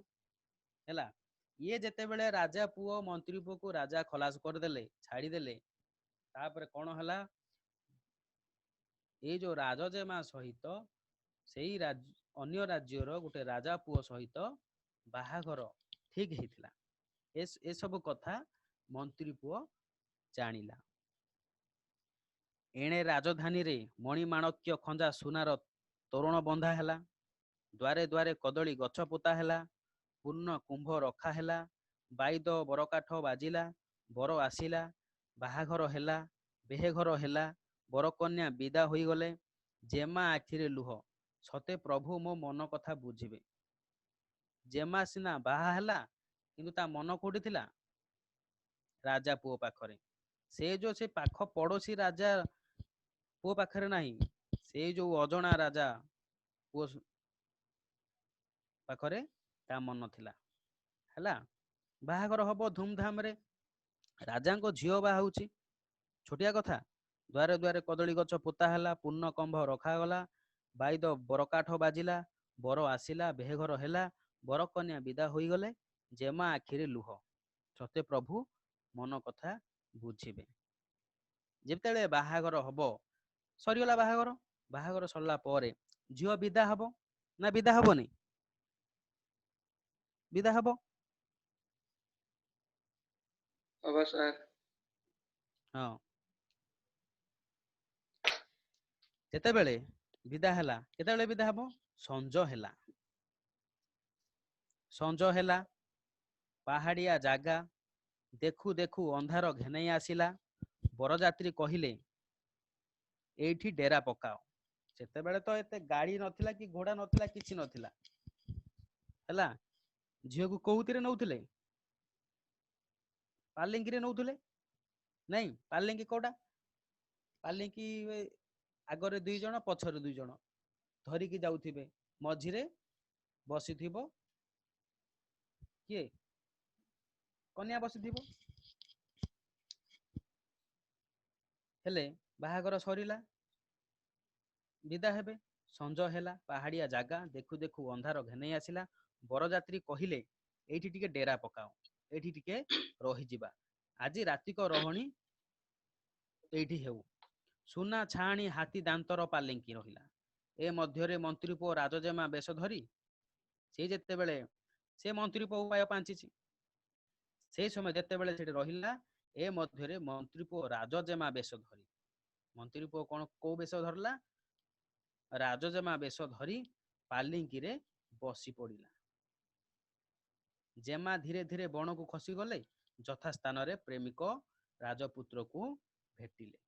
ହେଲା, ଇଏ ଯେତେବେଳେ ରାଜା ପୁଅ ମନ୍ତ୍ରୀ ପୁଅକୁ ରାଜା ଖଲାସ କରିଦେଲେ, ଛାଡ଼ିଦେଲେ, ତାପରେ କଣ ହେଲା? ଏଇ ଯୋଉ ରାଜଜେମା ସହିତ ସେଇ ଅନ୍ୟ ରାଜ୍ୟର ଗୋଟେ ରାଜା ପୁଅ ସହିତ ବାହାଘର ଠିକ ହେଇଥିଲା। ଏସବୁ କଥା ମନ୍ତ୍ରୀ ପୁଅ ଜାଣିଲା। ଏଣେ ରାଜଧାନୀରେ ମଣିମାଣକ୍ୟ ଖଞ୍ଜା ସୁନାର ତୋରଣ ବନ୍ଧା ହେଲା। ଦ୍ୱାରେ ଦ୍ୱାରେ କଦଳୀ ଗଛ ପୋତା ହେଲା। ପୂର୍ଣ୍ଣ କୁମ୍ଭ ରଖା ହେଲା। ବାଇଦ ବରକାଠ ବାଜିଲା। ବର ଆସିଲା। ବାହାଘର ହେଲା। ବେହେଘର ହେଲା। ବରକନ୍ୟା ବିଦା ହୋଇଗଲେ। ଜେମା ଆଖିରେ ଲୁହ। ସତେ ପ୍ରଭୁ ମୋ ମନ କଥା ବୁଝିବେ। ଜେମା ସିନା ବାହା ହେଲା, କିନ୍ତୁ ତା ମନ କୋଉଠି ଥିଲା? ରାଜା ପୁଅ ପାଖରେ। ସେ ପାଖ ପଡୋଶୀ ରାଜା ପୁଅ ପାଖରେ ନାହିଁ, ସେଇ ଯୋଉ ଅଜଣା ରାଜା ପୁଅ ପାଖରେ ତା ମନ ଥିଲା। ହେଲା, ବାହାଘର ହବ ଧୁମଧାମରେ। ରାଜାଙ୍କ ଝିଅ ବାହା ହଉଛି, ଛୋଟିଆ କଥା। ଦ୍ୱାରେ ଦ୍ୱାରେ କଦଳୀ ଗଛ ପୋତା ହେଲା। ପୂର୍ଣ୍ଣ କମ୍ଭ ରଖାଗଲା। ବାଇଦ ବରକାଠ ବାଜିଲା। ବର ଆସିଲା। ବେହେଘର ହେଲା। ବରକନ୍ୟା ବିଦା ହୋଇଗଲେ। ଜେମା ଆଖିରେ ଲୁହ। ସତେ ପ୍ରଭୁ ମନ କଥା ବୁଝିବେ। ଯେତେବେଳେ ବାହାଘର ହବ, ସରିଗଲା ବାହାଘର। ବାହାଘର ସରିଲା ପରେ ଝିଅ ବିଦା ହବ ନା ବିଦା ହବନି? ବିଦା ହବ। ହବ ସାର୍। ହଁ, ଯେତେବେଳେ ବିଦା ହେଲା, କେତେବେଳେ ବିଦା ହବ? ସଞ୍ଜ ହେଲା। ସଞ୍ଜ ହେଲା। ପାହାଡିଆ ଜାଗା। ଦେଖୁ ଦେଖୁ ଅନ୍ଧାର ଘେନେଇ ଆସିଲା। ବରଯାତ୍ରୀ କହିଲେ, ଏଇଠି ଡେରା ପକାଅ। ସେତେବେଳେ ତ ଏତେ ଗାଡି ନଥିଲା, କି ଘୋଡା ନଥିଲା, କିଛି ନଥିଲା। ହେଲା, ଝିଅକୁ କୋଉଥିରେ ନଉଥିଲେ? ପାଲିଙ୍କିରେ ନଉଥିଲେ। ନାଇଁ, ପାଲିଙ୍କି କୋଉଟା? ପାଲିଙ୍କି ଆଗରେ 2 ଜଣ, ପଛରେ 2 ଜଣ ଧରିକି ଯାଉଥିବେ। ମଝିରେ ବସିଥିବ କିଏ? କନ୍ୟା ବସିଥିବ। ହେଲେ ବାହାଘର ସରିଲା, ବିଦା ହେବେ। ସଞ୍ଜ ହେଲା। ପାହାଡିଆ ଜାଗା। ଦେଖୁ ଦେଖୁ ଅନ୍ଧାର ଘେନେଇ ଆସିଲା। ବରଯାତ୍ରୀ କହିଲେ, ଏଇଠି ଟିକେ ଡେରା ପକାଅ, ଏଇଠି ଟିକେ ରହିଯିବା। ଆଜି ରାତିକ ରହଣୀ ଏଇଠି ହେଉ। ସୁନା ଛାଆଣି ହାତୀ ଦାନ୍ତର ପାଲିଙ୍କି ରହିଲା। ଏ ମଧ୍ୟରେ ମନ୍ତ୍ରୀ ପୁଅ ରାଜଜେମା ବେଶ ଧରି, ଯେତେବେଳେ ସେ ମନ୍ତ୍ରୀ ପୁଅ ଉପାୟ ପାଞ୍ଚିଛି, ସେଇ ସମୟ ଯେତେବେଳେ ସେଠି ରହିଲା, ଏ ମଧ୍ୟରେ ମନ୍ତ୍ରୀ ପୁଅ ରାଜଜେମା ବେଶ ଧରି, ମନ୍ତ୍ରୀ ପୁଅ କଣ କୋଉ ବେଶ ଧରିଲା? ରାଜଜେମା ବେଶ ଧରି ପାଲିଙ୍କିରେ ବସି ପଡିଲା। ଜେମା ଧୀରେ ଧୀରେ ବଣକୁ ଖସିଗଲେ। ଯଥାସ୍ଥାନରେ ପ୍ରେମିକ ରାଜପୁତ୍ରକୁ ଭେଟିଲେ।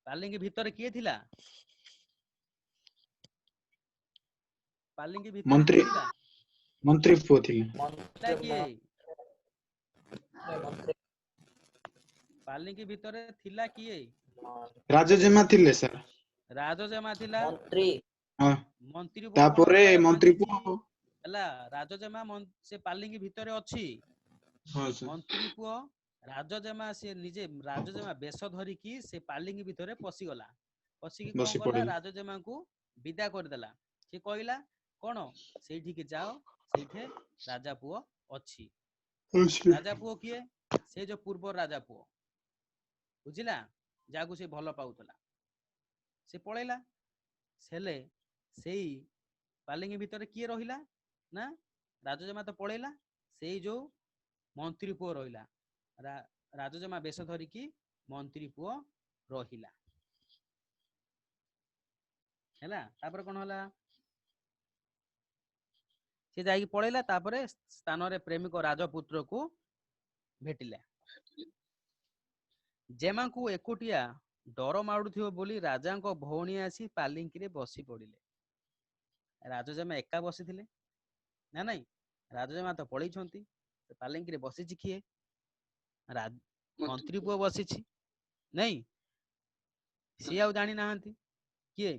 ପାଲିଙ୍କି ଭିତରେ କିଏ ଥିଲା? ପାଲିଙ୍କି ଭିତରେ କିଏ ମନ୍ତ୍ରୀ ଥିଲା? ମନ୍ତ୍ରୀ ପୁଅ ଥିଲେ। ଥିଲା କିଏ? ପାଲିଙ୍କି ଭିତରେ ଥିଲା କିଏ? ରାଜଜେମା ଥିଲେ ସାର୍। ରାଜଜେମା ଥିଲା। ହଁ, ମନ୍ତ୍ରୀ ପୁଅ କଣ ତାପରେ ଉପାୟ ମନ୍ତ୍ରୀ ପାଞ୍ଚିଛି? ପୁଅ। ହେଲା, ରାଜଜେମା ସେ ପାଲିଙ୍କି ଭିତରେ ଅଛି। ହଁ ସାର୍। ମନ୍ତ୍ରୀ ପୁଅ ରାଜଜେମା, ସେ ନିଜେ ରାଜଜେମା ବେଶ ଧରିକି ସେ ପାଲିଙ୍କି ଭିତରେ ପଶିଗଲା। ପଶିକି କଣ ବସି କଲା? ପଡିଲେ। ରାଜଜେମାଙ୍କୁ ବିଦା କରିଦେଲା। ସେ କହିଲା କଣ? ସେଇଠିକି ଯାଅ, ସେଇଠି ରାଜା ପୁଅ ଅଛି। ରାଜା ପୁଅ କିଏ? ସେ ଯୋଉ ପୂର୍ବ ରାଜା ପୁଅ, ବୁଝିଲା, ଯାହାକୁ ସେ ଭଲ ପାଉଥିଲା। ସେ ପଳେଇଲା। ହେଲେ ସେଇ ପାଲିଙ୍କି ଭିତରେ କିଏ ରହିଲା? ନା, ରାଜଜେମା ତ ପଳେଇଲା। ସେଇ ଯୋଉ ମନ୍ତ୍ରୀ ପୁଅ ରହିଲା। ରାଜଜେମା ବେଶ ଧରିକି ମନ୍ତ୍ରୀ ପୁଅ ରହିଲା। ହେଲା, ତାପରେ କଣ ହେଲା? ସେ ଯାଇକି ପଳେଇଲା। ତାପରେ ସ୍ଥାନରେ ପ୍ରେମିକ ରାଜପୁତ୍ରକୁ ଭେଟିଲା। ଜେମାଙ୍କୁ ଏକୁଟିଆ ଡର ମାଡୁଥିବ ବୋଲି ରାଜାଙ୍କ ଭଉଣୀ ଆସି ପାଲିଙ୍କିରେ ବସି ପଡିଲେ। ରାଜଜେମା ଏକା ବସିଥିଲେ ନା ନାଇଁ? ରାଜଜେମା ତ ପଳେଇଛନ୍ତି। ପାଲିଙ୍କିରେ ବସିଛି କିଏ? ମନ୍ତ୍ରୀ ପୁଅ ବସିଛି ନାଇଁ, ସିଏ ଆଉ ଜାଣି ନାହାନ୍ତି କିଏ,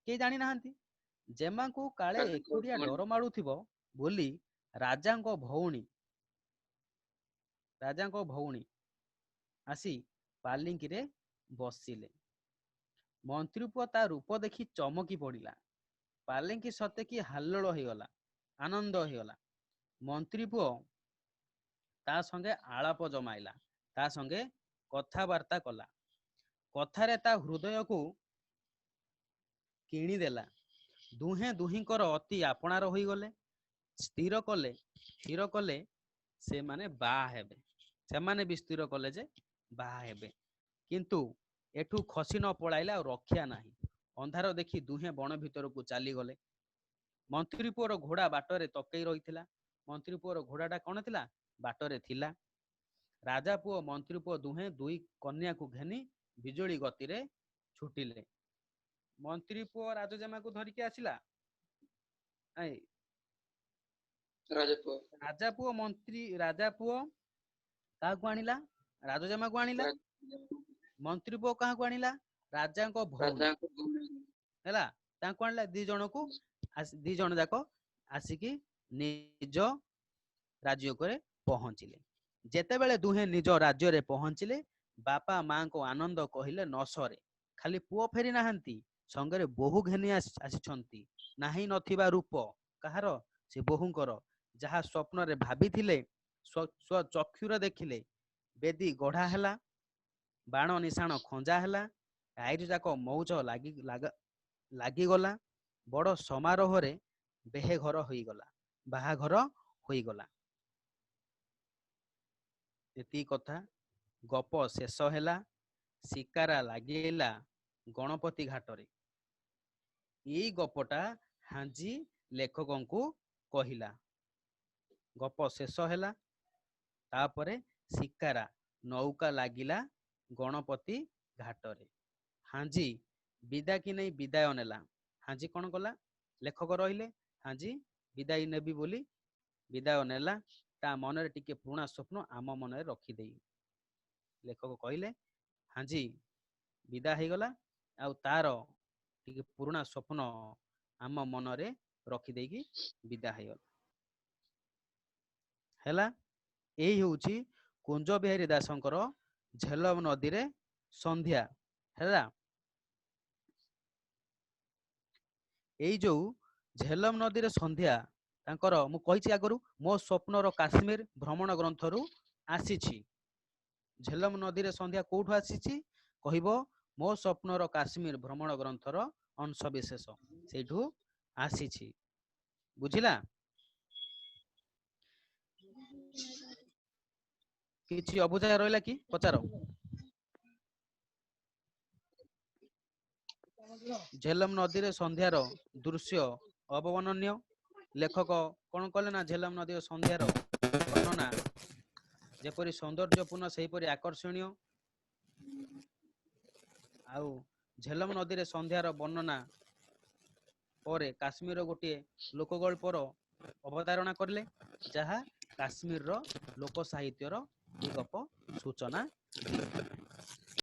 କେହି ଜାଣି ନାହାନ୍ତି। ଯେମାଙ୍କୁ କାଳେ ଏକୁଟିଆ ଡର ମାଡୁଥିବ ବୋଲି ରାଜାଙ୍କ ଭଉଣୀ ଆସି ପାଲିଙ୍କିରେ ବସିଲେ। ମନ୍ତ୍ରୀ ପୁଅ ତା ରୂପ ଦେଖି ଚମକି ପଡିଲା। ପାଲିଙ୍କି ସତେ କି ହାଲ୍ଲୋଳ ହେଇଗଲା, ଆନନ୍ଦ ହେଇଗଲା। ମନ୍ତ୍ରୀ ପୁଅ ତା ସଙ୍ଗେ ଆଳାପ ଜମାଇଲା, ତା ସଙ୍ଗେ କଥାବାର୍ତ୍ତା କଲା। କଥାରେ ତା ହୃଦୟକୁ କିଣିଦେଲା। ଦୁହେଁ ଦୁହିଁଙ୍କର ଅତି ଆପଣାର ହୋଇଗଲେ। ସ୍ଥିର କଲେ ସେମାନେ ବାହା ହେବେ। ସେମାନେ ବି ସ୍ଥିର କଲେ ଯେ ବାହା ହେବେ। କିନ୍ତୁ ଏଠୁ ଖସି ନ ପଳାଇଲେ ଆଉ ରକ୍ଷା ନାହିଁ। ଅନ୍ଧାର ଦେଖି ଦୁହେଁ ବଣ ଭିତରକୁ ଚାଲିଗଲେ। ମନ୍ତ୍ରୀ ପୁଅର ଘୋଡ଼ା ବାଟରେ ତକେଇ ରହିଥିଲା। ମନ୍ତ୍ରୀ ପୁଅର ଘୋଡ଼ାଟା କଣ ଥିଲା? ବାଟରେ ଥିଲା। ରାଜା ପୁଅ ମନ୍ତ୍ରୀ ପୁଅ ଦୁହେଁ ଦୁଇ କନ୍ୟାକୁ ଘେନି ବିଜୁଳି ଗତିରେ ଛୁଟିଲେ। ମନ୍ତ୍ରୀ ପୁଅ ରାଜଜେମାକୁ ଧରିକି ଆସିଲା। ରାଜା ପୁଅ କାହାକୁ ଆଣିଲା? ରାଜଜେମାକୁ ଆଣିଲା। ମନ୍ତ୍ରୀ ପୁଅ କାହାକୁ ଆଣିଲା? ରାଜାଙ୍କ ଭଉଣୀ ହେଲା, ତାଙ୍କୁ ଆଣିଲା। ଦି ଜଣ ଯାକ ଆସିକି ନିଜ ରାଜ୍ୟରେ ପହଞ୍ଚିଲେ। ଯେତେବେଳେ ଦୁହେଁ ନିଜ ରାଜ୍ୟରେ ପହଞ୍ଚିଲେ, ବାପା ମାଙ୍କ ଆନନ୍ଦ କହିଲେ ନ ସରେ। ଖାଲି ପୁଅ ଫେରି ନାହାନ୍ତି, ସଙ୍ଗରେ ବୋହୂ ଘେନି ଆସିଛନ୍ତି। ନାହିଁ ନଥିବା ରୂପ କାହାର? ସେ ବୋହୂଙ୍କର। ଯାହା ସ୍ୱପ୍ନରେ ଭାବିଥିଲେ ସ୍ୱଚକ୍ଷୁରେ ଦେଖିଲେ। ବେଦୀ ଗଢ଼ା ହେଲା, ବାଣ ନିଶାଣ ଖଞ୍ଜା ହେଲା, ରାଇଜ ଯାକ ମଉଜ ଲାଗିଗଲା। ବଡ଼ ସମାରୋହରେ ବାହାଘର ହୋଇଗଲା। ଏତିକି କଥା। ଗପ ଶେଷ ହେଲା। ଶିକାରା ଲାଗିଲା ଗଣପତି ଘାଟରେ। ଏଇ ଗପଟା ହାଞ୍ଜି ଲେଖକଙ୍କୁ କହିଲା। ଗପ ଶେଷ ହେଲା। ତାପରେ ଶିକାରା ନୌକା ଲାଗିଲା ଗଣପତି ଘାଟରେ। ହାଞ୍ଜି ବିଦାକି ନେଇ ବିଦାୟ ନେଲା। ହାଞ୍ଜି କଣ କଲା? ଲେଖକ ରହିଲେ, ହାଞ୍ଜି ବିଦାୟ ନେବି ବୋଲି ବିଦାୟ ନେଲା। ତା ମନରେ ଟିକେ ପୁରୁଣା ସ୍ୱପ୍ନ ଆମ ମନରେ ରଖିଦେଇ ଲେଖକ କହିଲେ ହାଞ୍ଜି ବିଦା ହେଇଗଲା, ଆଉ ତାର ଟିକେ ପୁରୁଣା ସ୍ୱପ୍ନ ଆମ ମନରେ ରଖିଦେଇକି ବିଦା ହେଇଗଲା। ହେଲା, ଏଇ ହେଉଛି କୁଞ୍ଜ ବିହାରୀ ଦାସଙ୍କର ଝେଲମ ନଦୀରେ ସନ୍ଧ୍ୟା। ହେଲା, ଏଇ ଯୋଉ ଝେଲମ ନଦୀରେ ସନ୍ଧ୍ୟା ତାଙ୍କର, ମୁଁ କହିଛି ଆଗରୁ, ମୋ ସ୍ୱପ୍ନର କାଶ୍ମୀର ଭ୍ରମଣ ଗ୍ରନ୍ଥରୁ ଆସିଛି। ଝେଲମ ନଦୀରେ ସନ୍ଧ୍ୟା କୋଉଠୁ ଆସିଛି? କହିବ ମୋ ସ୍ୱପ୍ନର କାଶ୍ମୀର ଭ୍ରମଣ ଗ୍ରନ୍ଥର ଅଂଶ ବିଶେଷ ସେଇଠୁ ଆସିଛି। ବୁଝିଲା? କିଛି ଅବୁଝା ରହିଲା କି? ପଚାର। ଝେଲମ ନଦୀରେ ସନ୍ଧ୍ୟାର ଦୃଶ୍ୟ ଅବର୍ଣ୍ଣନୀୟ। ଲେଖକ କଣ କଲେ ନା, ଝେଲମ ନଦୀର ସନ୍ଧ୍ୟାର ବର୍ଣ୍ଣନା ଯେପରି ସୌନ୍ଦର୍ଯ୍ୟପୂର୍ଣ୍ଣ ସେହିପରି ଆକର୍ଷଣୀୟ। ଆଉ ଝେଲମ ନଦୀରେ ସନ୍ଧ୍ୟାର ବର୍ଣ୍ଣନା ପରେ କାଶ୍ମୀରର ଗୋଟିଏ ଲୋକଗଳ୍ପର ଅବତାରଣା କରିଲେ, ଯାହା କାଶ୍ମୀରର ଲୋକ ସାହିତ୍ୟର ଏ ଗପ ସୂଚନା ଦିଏ।